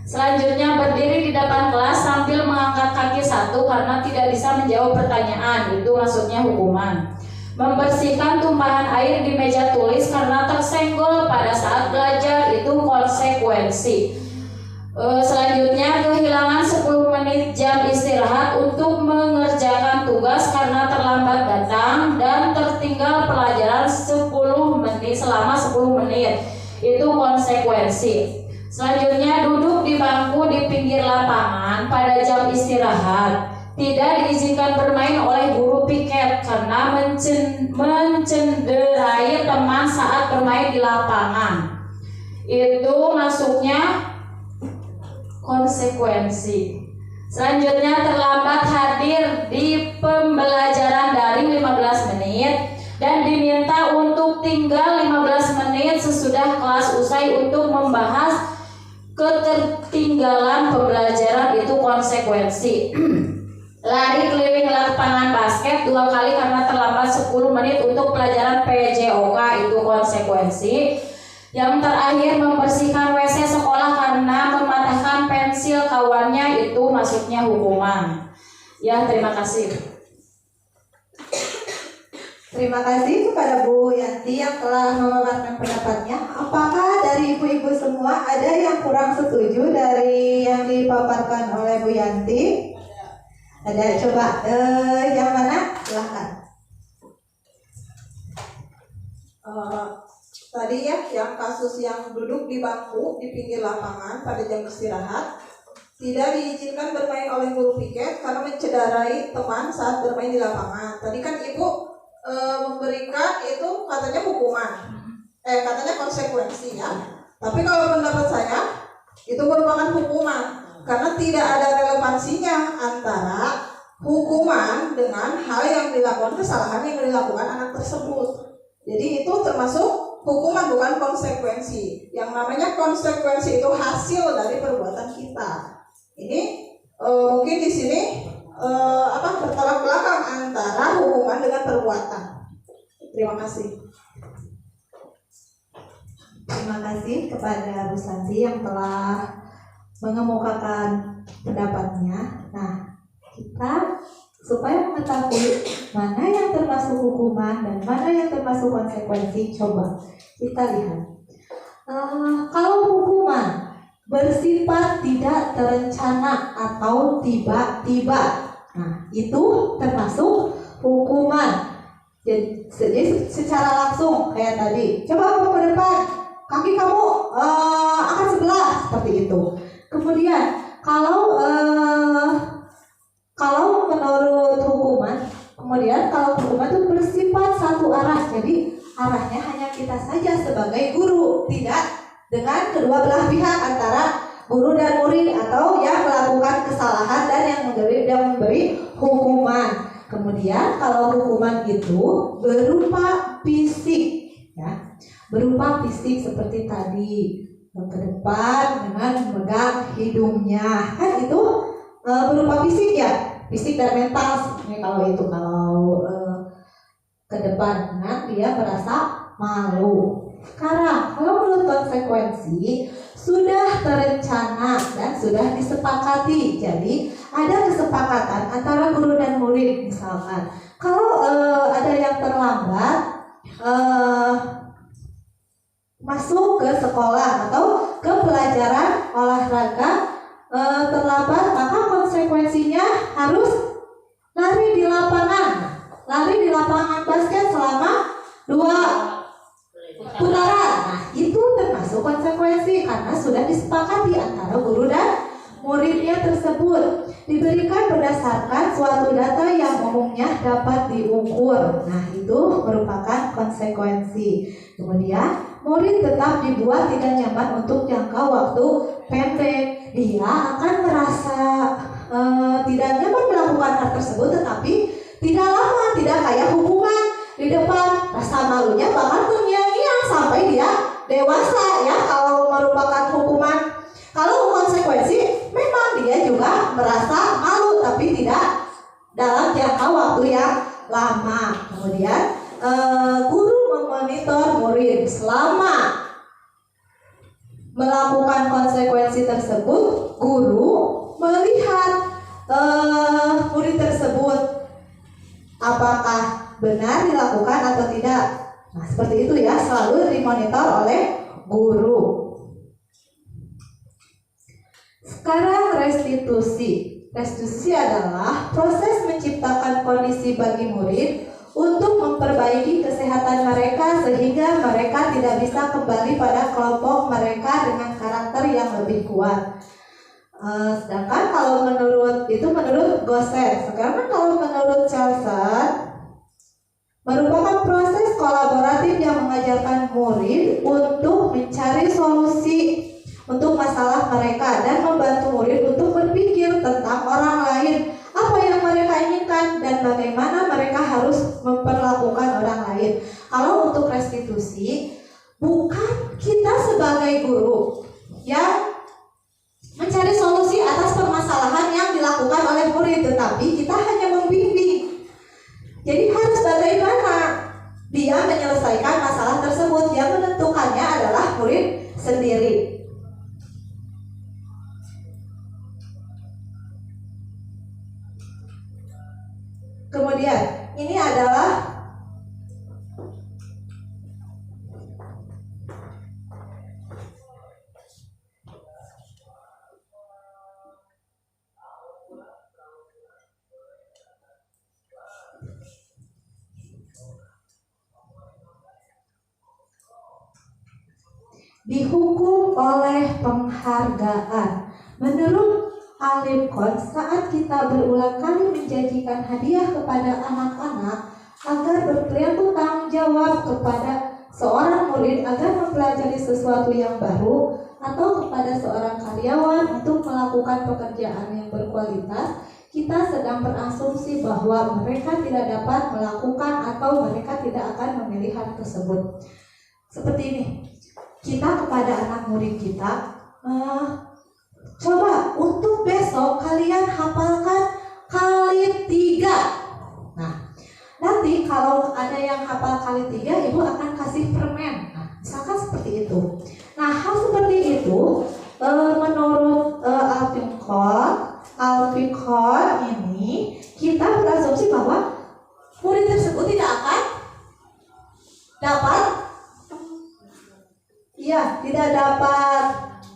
Selanjutnya berdiri di depan kelas sambil mengangkat kaki satu karena tidak bisa menjawab pertanyaan, itu maksudnya hukuman. Membersihkan tumpahan air di meja tulis karena tersenggol pada saat belajar, itu konsekuensi. Selanjutnya kehilangan 10 menit jam istirahat untuk mengerjakan tugas karena terlambat datang dan tertinggal pelajaran 10 menit selama 10 menit. Itu konsekuensi. Selanjutnya duduk di bangku di pinggir lapangan pada jam istirahat. Tidak diizinkan bermain oleh guru piket karena mencenderai teman saat bermain di lapangan. Itu masuknya konsekuensi. Selanjutnya terlambat hadir di pembelajaran daring 15 menit dan diminta untuk tinggal 15 menit sesudah kelas usai untuk membahas ketertinggalan pembelajaran, itu konsekuensi. Lari keliling lapangan basket 2 kali karena terlambat 10 menit untuk pelajaran PJOK, itu konsekuensi. Yang terakhir membersihkan WC sekolah karena mematahkan pensil kawannya, itu masuknya hukuman. Ya, terima kasih. Terima kasih kepada Bu Yanti yang telah memaparkan pendapatnya. Apakah dari ibu-ibu semua ada yang kurang setuju dari yang dipaparkan oleh Bu Yanti? Ada, coba yang mana? Silahkan. Tadi ya, yang kasus yang duduk di bangku di pinggir lapangan pada jam istirahat, tidak diizinkan bermain oleh guru piket karena mencederai teman saat bermain di lapangan. Tadi kan Ibu memberikan itu katanya hukuman, katanya konsekuensi ya. Tapi kalau pendapat saya itu merupakan hukuman karena tidak ada relevansinya antara hukuman dengan hal yang dilakukan, kesalahan yang dilakukan anak tersebut. Jadi itu termasuk hukuman, bukan konsekuensi. Yang namanya konsekuensi itu hasil dari perbuatan kita. Ini mungkin di sini bertolak belakang antara hukuman dengan perbuatan. Terima kasih. Terima kasih kepada Bu Santi yang telah mengemukakan pendapatnya. Nah, kita supaya mengetahui mana yang termasuk hukuman dan mana yang termasuk konsekuensi, coba kita lihat. Kalau hukuman bersifat tidak terencana atau tiba-tiba, nah itu termasuk hukuman. Jadi secara langsung kayak tadi, coba kamu ke depan, kaki kamu akan sebelah, seperti itu. Kemudian kalau menurut hukuman, kemudian kalau hukuman itu bersifat satu arah, jadi arahnya hanya kita saja sebagai guru, tidak dengan kedua belah pihak antara guru dan murid atau yang melakukan kesalahan dan yang memberi hukuman. Kemudian kalau hukuman itu berupa fisik, ya, berupa fisik seperti tadi, ke depan dengan memegang hidungnya, kan itu berupa fisik ya, fisik dan mental. Ini kalau ke depan, nah dia merasa malu. Sekarang kalau menurut konsekuensi sudah terencana dan sudah disepakati, jadi ada kesepakatan antara guru dan murid. Misalkan kalau ada yang terlambat masuk ke sekolah atau ke pelajaran olahraga, terlambat, maka konsekuensinya harus lari di lapangan basket selama 2 putaran. Nah, itu termasuk konsekuensi karena sudah disepakati antara guru dan muridnya tersebut. Diberikan berdasarkan suatu data yang umumnya dapat diukur. Nah, itu merupakan konsekuensi. Kemudian, murid tetap dibuat tidak nyaman untuk jangka waktu pendek. Dia akan merasa tidak nyaman melakukan hal tersebut, tetapi tidak lama, tidak kayak hukuman di depan. Rasa malunya bahkan terngiang-ngiang sampai dia dewasa ya kalau merupakan hukuman. Kalau konsekuensi memang dia juga merasa malu tapi tidak dalam jangka waktu yang lama. Kemudian guru memonitor murid selama melakukan konsekuensi situasi tersebut, guru melihat murid tersebut apakah benar dilakukan atau tidak. Nah, seperti itu ya, selalu dimonitor oleh guru. Sekarang restitusi. Restitusi adalah proses menciptakan kondisi bagi murid untuk memperbaiki kesehatan mereka sehingga mereka tidak bisa kembali pada kelompok mereka dengan karakter yang lebih kuat. Sedangkan kalau menurut Gosset. Sekarang kalau menurut Chaucer, merupakan proses kolaboratif yang mengajarkan murid untuk mencari solusi untuk masalah mereka dan membantu murid untuk berpikir tentang orang lain, apa yang mereka inginkan dan bagaimana mereka harus memperlakukan orang lain. Kalau untuk restitusi, bukan kita sebagai guru yang mencari solusi atas permasalahan yang dilakukan oleh murid, tetapi kita hanya membimbing. Jadi harus bagaimana dia menyelesaikan masalah tersebut, yang menentukannya adalah murid sendiri. Kemudian ini adalah dihukum oleh penghargaan. Menurut Alimkon, saat kita berulang kali menjanjikan hadiah kepada anak-anak agar berperilaku tanggung jawab kepada seorang murid agar mempelajari sesuatu yang baru, atau kepada seorang karyawan untuk melakukan pekerjaan yang berkualitas, kita sedang berasumsi bahwa mereka tidak dapat melakukan atau mereka tidak akan memilih hal tersebut. Seperti ini, kita kepada anak murid kita, coba untuk besok kalian hafalkan kali 3. Nah, nanti kalau ada yang hafal kali 3, ibu akan kasih permen. Nah, misalkan seperti itu. Nah, hal seperti itu menurut Alficon ini, kita berasumsi bahwa murid tersebut tidak akan dapat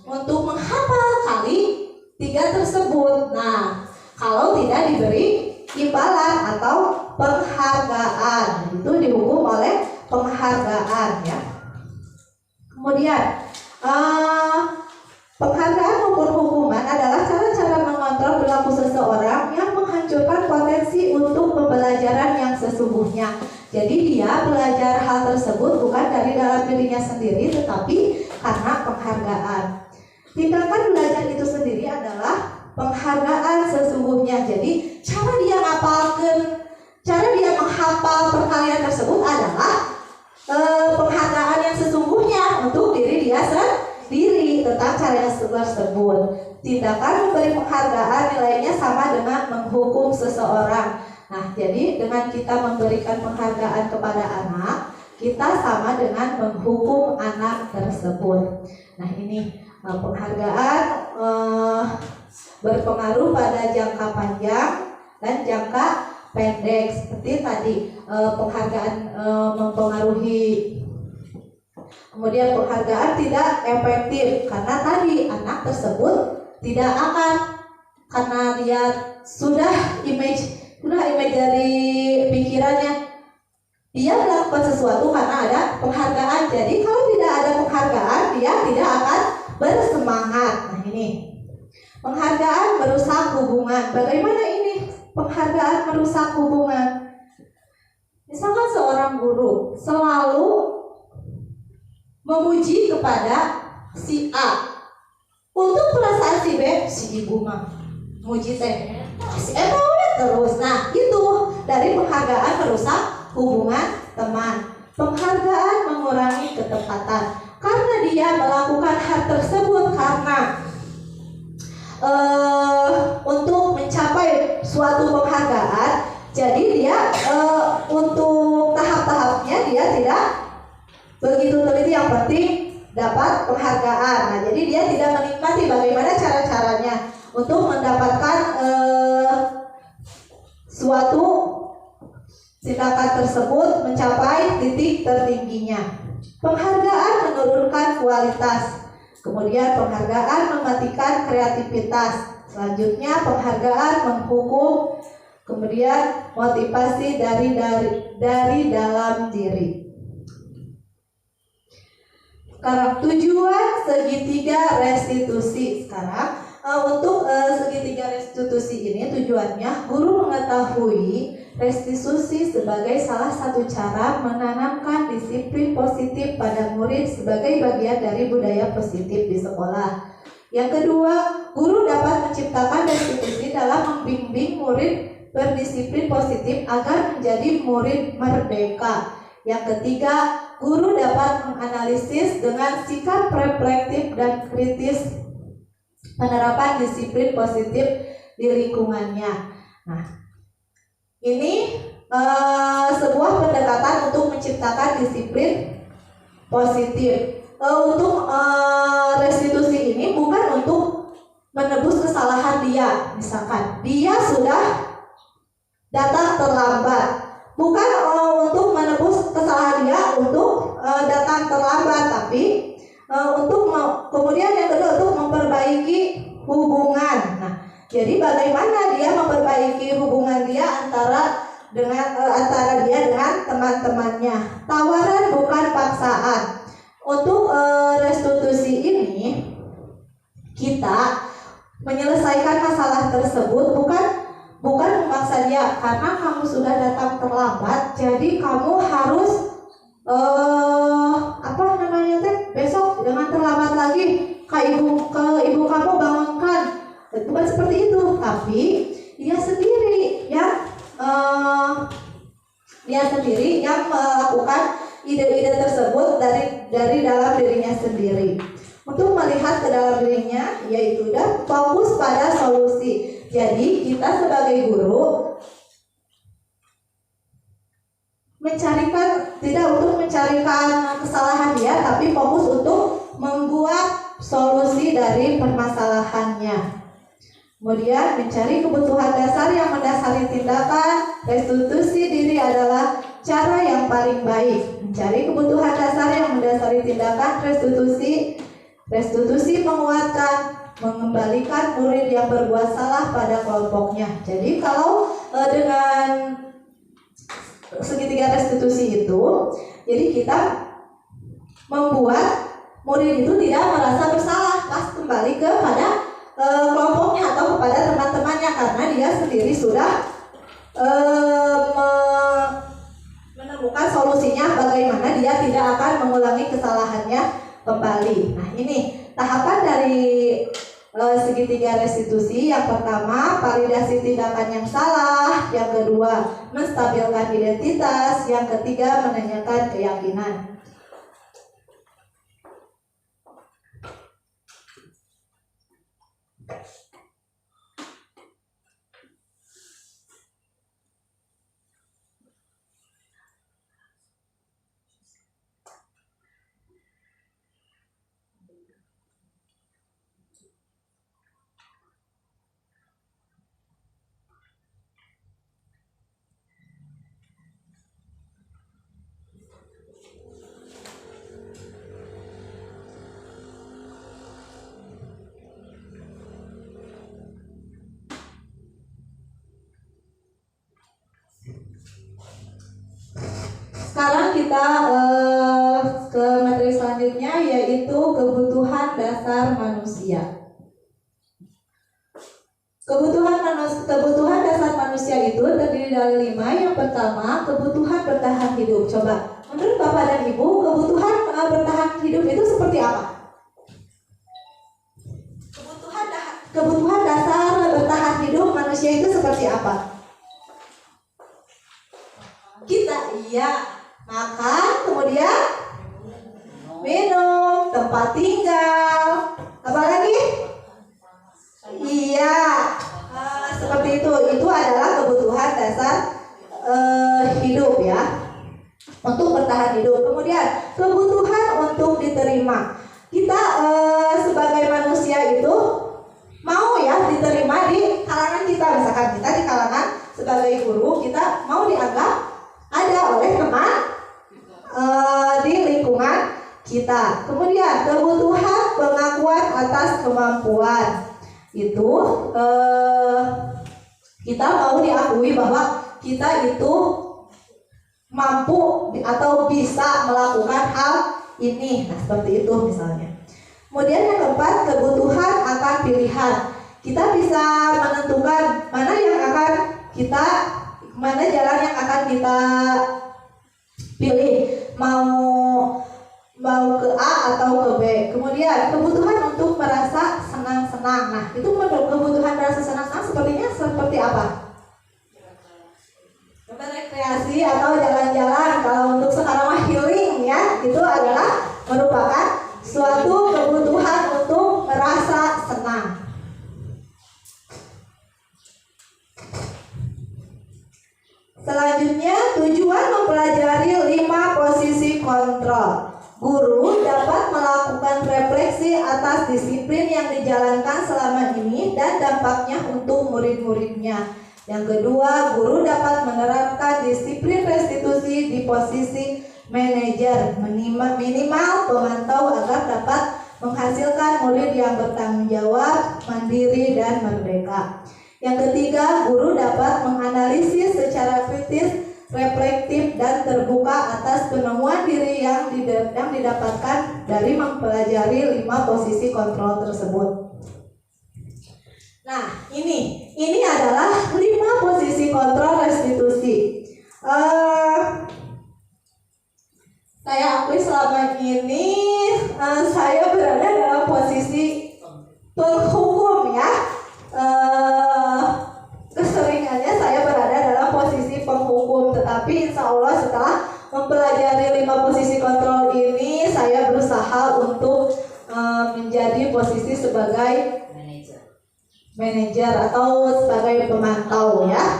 untuk menghafal kali 3 tersebut. Nah, kalau tidak diberi imbalan atau penghargaan, itu dihukum oleh penghargaan ya. Kemudian penghargaan maupun hukuman adalah cara-cara mengontrol perilaku seseorang yang menghancurkan potensi untuk pembelajaran yang sesungguhnya. Jadi dia belajar hal tersebut bukan dari dalam dirinya sendiri, tetapi karena penghargaan. Tindakan belajar itu sendiri adalah penghargaan sesungguhnya. Jadi cara dia menghafal perkalian tersebut adalah penghargaan yang sesungguhnya untuk diri dia sendiri tentang cara tersebut. Tindakan memberi penghargaan nilainya sama dengan menghukum seseorang. Nah, jadi dengan kita memberikan penghargaan kepada anak, kita sama dengan menghukum anak tersebut. Nah, ini penghargaan berpengaruh pada jangka panjang dan jangka pendek. Seperti tadi, penghargaan mempengaruhi. Kemudian penghargaan tidak efektif karena tadi anak tersebut tidak akan, karena dia sudah image dari pikirannya, dia melakukan sesuatu karena ada penghargaan. Jadi kalau tidak ada penghargaan, dia tidak akan bersemangat. Nah, ini penghargaan merusak hubungan. Bagaimana ini penghargaan merusak hubungan? Misalkan seorang guru selalu memuji kepada si A, untuk perasaan si B, si ibu mah muji teh si Eta terus. Nah, itu dari penghargaan merusak hubungan teman. Penghargaan mengurangi ketepatan karena dia melakukan hal tersebut karena untuk mencapai suatu penghargaan. Jadi dia untuk tahap-tahapnya dia tidak begitu teliti. Yang penting dapat penghargaan. Nah, jadi dia tidak menikmati bagaimana cara-caranya untuk mendapatkan suatu tindakan tersebut mencapai titik tertingginya. Penghargaan menurunkan kualitas. Kemudian penghargaan mematikan kreativitas. Selanjutnya penghargaan menghukum. Kemudian motivasi dari dalam diri. Sekarang tujuan segitiga restitusi. Sekarang untuk segitiga restitusi ini tujuannya guru mengetahui restitusi sebagai salah satu cara menanamkan disiplin positif pada murid sebagai bagian dari budaya positif di sekolah. Yang kedua, guru dapat menciptakan restitusi dalam membimbing murid berdisiplin positif agar menjadi murid merdeka. Yang ketiga, guru dapat menganalisis dengan sikap reflektif dan kritis penerapan disiplin positif di lingkungannya. Nah, ini sebuah pendekatan untuk menciptakan disiplin positif. Untuk restitusi ini bukan untuk menebus kesalahan dia. Misalkan dia sudah datang terlambat, bukan untuk menebus kesalahan dia untuk datang terlambat, tapi untuk kemudian yang kedua untuk memperbaiki hubungan. Nah, jadi bagaimana dia memperbaiki hubungan dia antara dia dengan teman-temannya. Tawaran bukan paksaan. Untuk restitusi ini kita menyelesaikan masalah tersebut bukan memaksa dia karena kamu sudah datang terlambat, jadi kamu harus besok jangan terlambat lagi, ke ibu kamu bangunkan. Bukan seperti itu, tapi dia sendiri yang melakukan ide-ide tersebut dari dalam dirinya sendiri. Untuk melihat ke dalam dirinya, yaitu fokus pada solusi. Jadi kita sebagai guru tidak untuk mencarikan kesalahan dia, tapi fokus untuk membuat solusi dari permasalahannya. Kemudian mencari kebutuhan dasar yang mendasari tindakan. Restitusi diri adalah cara yang paling baik. Mencari kebutuhan dasar yang mendasari tindakan restitusi menguatkan, mengembalikan murid yang berbuat salah pada kelompoknya. Jadi kalau dengan segitiga restitusi itu, jadi kita membuat murid itu tidak merasa bersalah pas kembali kepada kelompoknya atau kepada teman-temannya, karena dia sendiri sudah menemukan solusinya bagaimana dia tidak akan mengulangi kesalahannya kembali. Nah, ini tahapan dari segitiga restitusi. Yang pertama, validasi tindakan yang salah. Yang kedua, menstabilkan identitas. Yang ketiga, menanyakan keyakinan. Sekarang kita ke materi selanjutnya, yaitu kebutuhan dasar manusia. Kebutuhan dasar manusia itu terdiri dari 5. Yang pertama, kebutuhan bertahan hidup. Coba, menurut Bapak dan Ibu, kebutuhan bertahan hidup itu seperti apa? Kebutuhan dasar bertahan hidup manusia itu seperti apa? Makan, kemudian minum, tempat tinggal, apa lagi? Seperti itu adalah kebutuhan dasar hidup ya. untuk bertahan hidup. Kemudian kebutuhan untuk diterima. Kita sebagai manusia itu mau ya diterima di kalangan kita. Misalkan kita di kalangan sebagai guru, kita mau dianggap ada oleh teman di lingkungan kita. Kemudian kebutuhan pengakuan atas kemampuan itu kita mau diakui bahwa kita itu mampu atau bisa melakukan hal ini. Nah, seperti itu misalnya. Kemudian yang keempat, kebutuhan akan pilihan. Kita bisa menentukan mana jalan yang akan kita pilih, mau ke A atau ke B. Kemudian kebutuhan untuk merasa senang-senang. Nah, itu kebutuhan merasa senang-senang seperti apa? Rekreasi atau jalan-jalan. Kalau untuk sekarang mah healing ya, itu adalah merupakan suatu kebutuhan untuk merasa senang. Selanjutnya, tujuan mempelajari 5 posisi kontrol. Guru dapat melakukan refleksi atas disiplin yang dijalankan selama ini dan dampaknya untuk murid-muridnya. Yang kedua, guru dapat menerapkan disiplin restitusi di posisi manajer, minimal pemantau agar dapat menghasilkan murid yang bertanggung jawab, mandiri, dan merdeka. Yang ketiga, guru dapat menganalisis secara kritis, reflektif, dan terbuka atas penemuan diri yang didapatkan dari mempelajari 5 posisi kontrol tersebut. Nah, ini adalah 5 posisi kontrol restitusi. Saya akui selama ini saya berada dalam posisi penghukum ya. Keseringannya saya berada dalam posisi penghukum, tetapi insya Allah setelah mempelajari 5 posisi kontrol ini, saya berusaha untuk menjadi posisi sebagai manajer atau sebagai pemantau ya.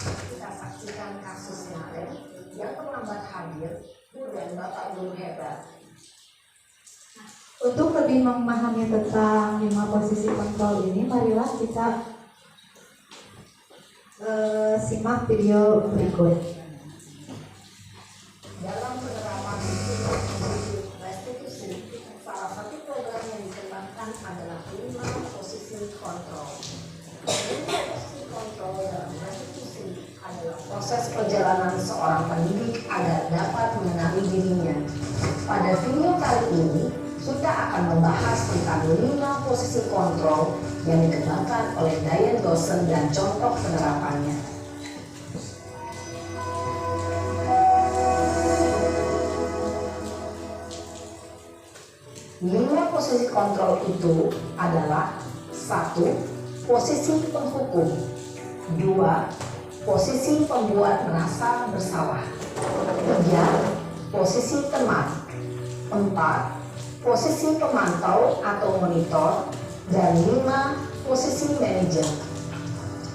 Kita saksikan kasus kemarin yang terlambat hadir dan Bapak Guru hebat. Untuk lebih memahami tentang 5 posisi kontrol ini, marilah kita simak video berikut. Dalam penerapan restitusi, salah satu program yang dikembangkan adalah 5 posisi kontrol. 5 posisi kontrol dalam restitusi adalah proses perjalanan seorang pendidik agar dapat mengenali dirinya. Pada video kali ini, kita akan membahas tentang 5 posisi kontrol yang dikembangkan oleh Diane Dawson dan contoh penerapannya. Lima posisi kontrol itu adalah 1. Posisi penghukum, 2. Posisi pembuat merasa bersalah, 3. Posisi teman, 4. Posisi pemantau atau monitor, dan 5. Posisi manajer.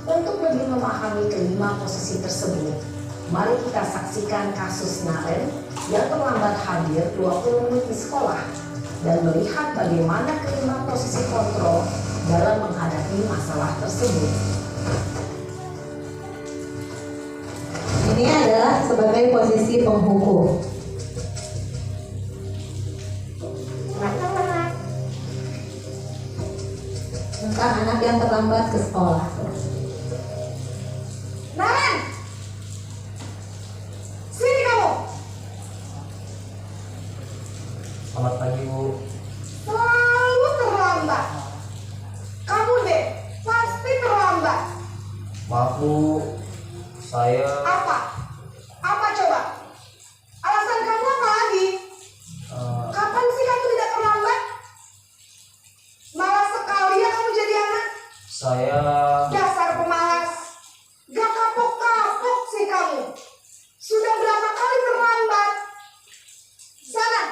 Untuk lebih memahami kelima posisi tersebut, mari kita saksikan kasus Naren yang terlambat hadir 20 menit di sekolah dan melihat bagaimana kelima posisi kontrol dalam menghadapi masalah tersebut. Ini adalah sebagai posisi penghukum. Tentang anak yang terlambat ke sekolah. Selamat pagi, Bu. Selalu terlambat. Kamu deh, pasti terlambat. Maaf, Bu. Saya Apa? Apa coba? Alasan kamu apa lagi? Kapan sih kamu tidak terlambat? Malas sekali ya kamu jadi anak. saya Dasar pemalas. Gak kapok-kapok sih kamu. Sudah berapa kali terlambat? Sana,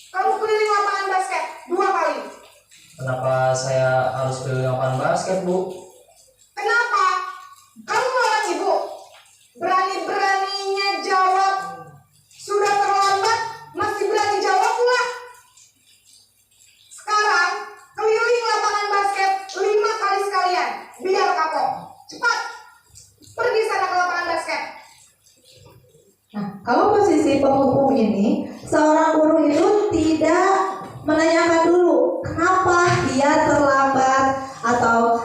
kamu keliling lapangan basket 2 kali. Kenapa saya harus keliling lapangan basket, Bu? Kenapa? Kamu orang ibu. Berani-beraninya jawab. Sudah terlambat, masih berani jawab pula. Sekarang, keliling lapangan basket 5 kali sekalian. Biar kapok. Cepat. Pergi sana ke lapangan basket. Nah, kalau posisi penghukum ini, seorang guru itu tidak menanyakan dulu kenapa dia terlambat atau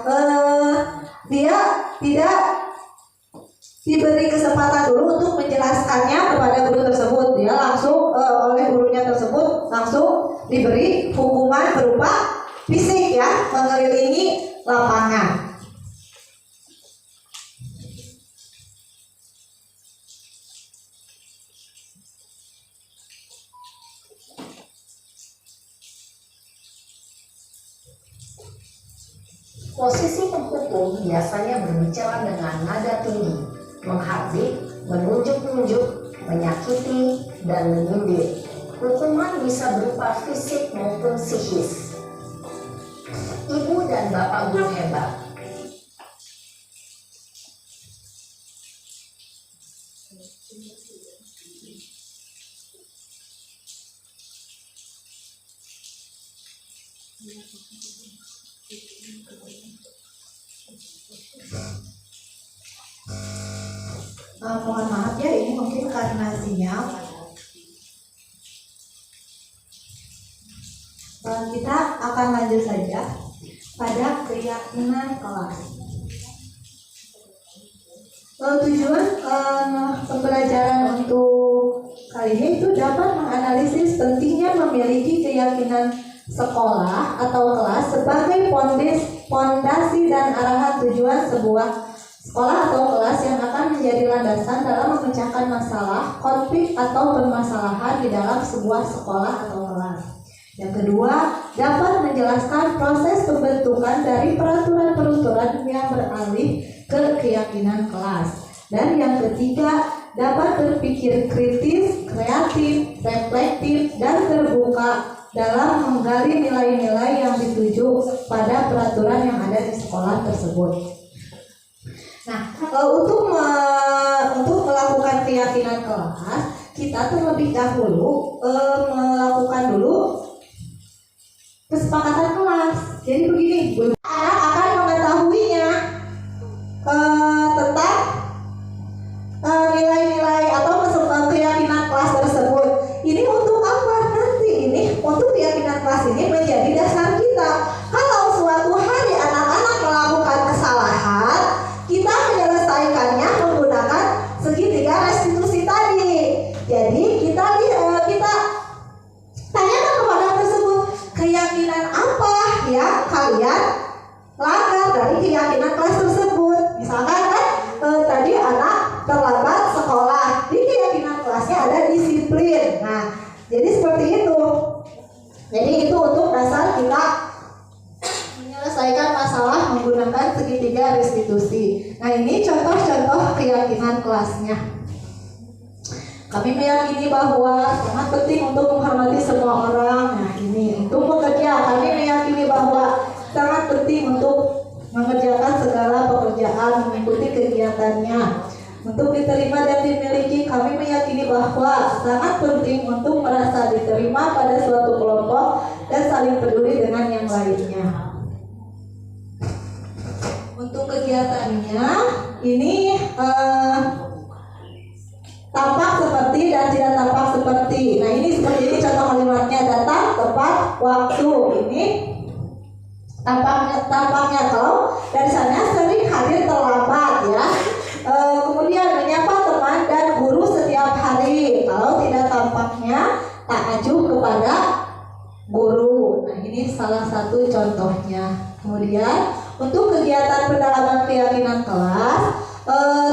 dia tidak diberi kesempatan dulu untuk menjelaskannya kepada guru tersebut. Dia langsung oleh gurunya tersebut langsung diberi hukuman berupa fisik ya, mengelilingi lapangan. Posisi penghukum biasanya berbicara dengan nada tinggi, menghardik, menunjuk-nunjuk, menyakiti, dan menyindir. Hukuman bisa berupa fisik maupun psikis. Ibu dan bapak guru hebat, Mohon maaf ya, ini mungkin karena sinyal. Kita akan lanjut saja pada keyakinan kelas. Tujuan pembelajaran untuk kali ini itu dapat menganalisis pentingnya memiliki keyakinan sekolah atau kelas sebagai fondasi dan arahan tujuan sebuah sekolah atau kelas yang akan menjadi landasan dalam memecahkan masalah, konflik atau permasalahan di dalam sebuah sekolah atau kelas. Yang kedua, dapat menjelaskan proses pembentukan dari peraturan-peraturan yang beralih ke keyakinan kelas. Dan yang ketiga, dapat berpikir kritis, kreatif, reflektif, dan terbuka dalam menggali nilai-nilai yang dituju pada peraturan yang ada di sekolah tersebut. Nah, untuk melakukan keyakinan kelas, kita terlebih dahulu melakukan dulu kesepakatan kelas. Jadi begini, anak akan mengetahuinya tentang nilai-nilai atau keyakinan kelas tersebut. Ini untuk apa? Nanti ini untuk keyakinan kelas ini menjadi dasar kita. Kalau suatu hari anak-anak melakukan kesalahan, kita menyelesaikannya menggunakan segitiga restitusi tadi. Jadi kita tanyakan kepada tersebut, keyakinan apa yang kalian langgar dari keyakinan kelas tersebut. Misalkan kan tadi anak terlambat sekolah, di keyakinan kelasnya ada disiplin. Nah, jadi seperti itu. Jadi itu untuk dasar kita menyelesaikan masalah menggunakan segitiga restitusi. Nah, ini contoh-contoh keyakinan kelasnya. Kami meyakini bahwa sangat penting untuk menghormati semua orang. Nah, ini untuk bekerja, kami meyakini bahwa sangat penting untuk mengerjakan segala pekerjaan, mengikuti kegiatannya. Untuk diterima dan dimiliki, kami meyakini bahwa sangat penting untuk merasa diterima pada suatu kelompok dan saling peduli dengan yang lainnya. Untuk kegiatannya, ini tampak seperti dan tidak tampak seperti. Nah, ini seperti ini contoh kalimatnya: datang, tepat, waktu. Ini tampaknya kalau dari sana sering hadir terlambat ya. Kemudian menyapa teman dan guru setiap hari. Kalau tidak tampaknya tak acuh kepada guru. Nah, ini salah satu contohnya. Kemudian untuk kegiatan pendalaman keyakinan kelas,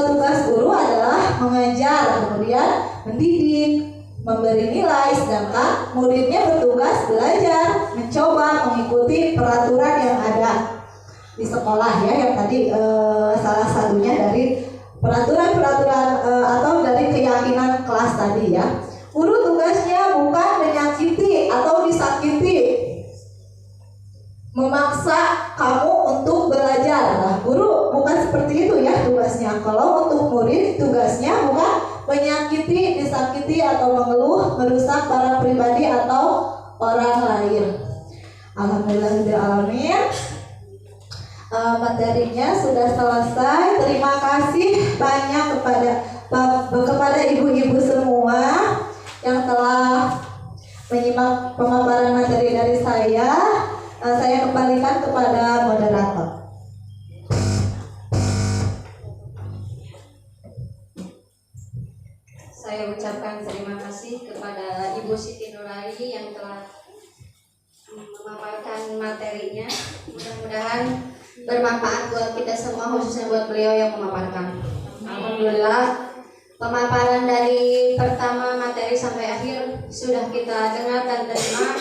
tugas guru adalah mengajar, kemudian mendidik, memberi nilai, sedangkan muridnya bertugas belajar, mencoba mengikuti peraturan yang ada di sekolah ya, yang tadi salah satunya dari peraturan-peraturan atau dari keyakinan kelas tadi ya. Guru tugasnya bukan menyakiti atau disakiti, memaksa kamu untuk belajar. Nah, guru bukan seperti itu ya tugasnya. Kalau untuk murid tugasnya bukan menyakiti, disakiti atau mengeluh, merusak para pribadi atau orang lain. Alhamdulillahirrahmanirrahim. Materinya sudah selesai. Terima kasih banyak kepada ibu-ibu semua yang telah menyimak pemaparan materi dari saya. Saya kembalikan kepada moderator. Saya ucapkan terima kasih kepada Ibu Siti Nurari yang telah memaparkan materinya. Mudah-mudahan bermanfaat buat kita semua, khususnya buat beliau yang memaparkan. Alhamdulillah, pemaparan dari pertama materi sampai akhir sudah kita dengar dan terima.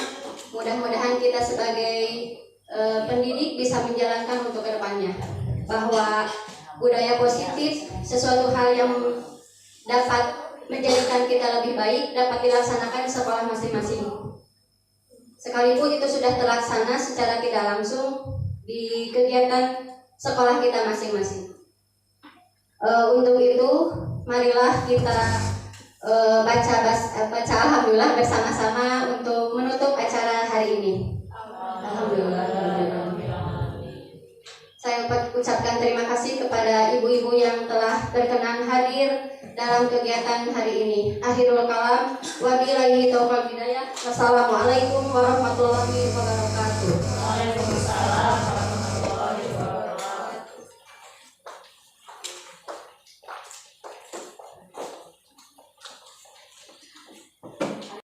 Mudah-mudahan kita sebagai pendidik bisa menjalankan untuk kedepannya, bahwa budaya positif sesuatu hal yang dapat menjadikan kita lebih baik dapat dilaksanakan di sekolah masing-masing. Sekalipun itu sudah terlaksana secara tidak langsung di kegiatan sekolah kita masing-masing. Untuk itu, marilah kita baca alhamdulillah bersama-sama untuk menutup acara hari ini. Alhamdulillah. Saya ucapkan terima kasih kepada ibu-ibu yang telah berkenan hadir dalam kegiatan hari ini. Akhirul kalam, wabillahi taufiq hidayah. Wassalamualaikum warahmatullahi wabarakatuh.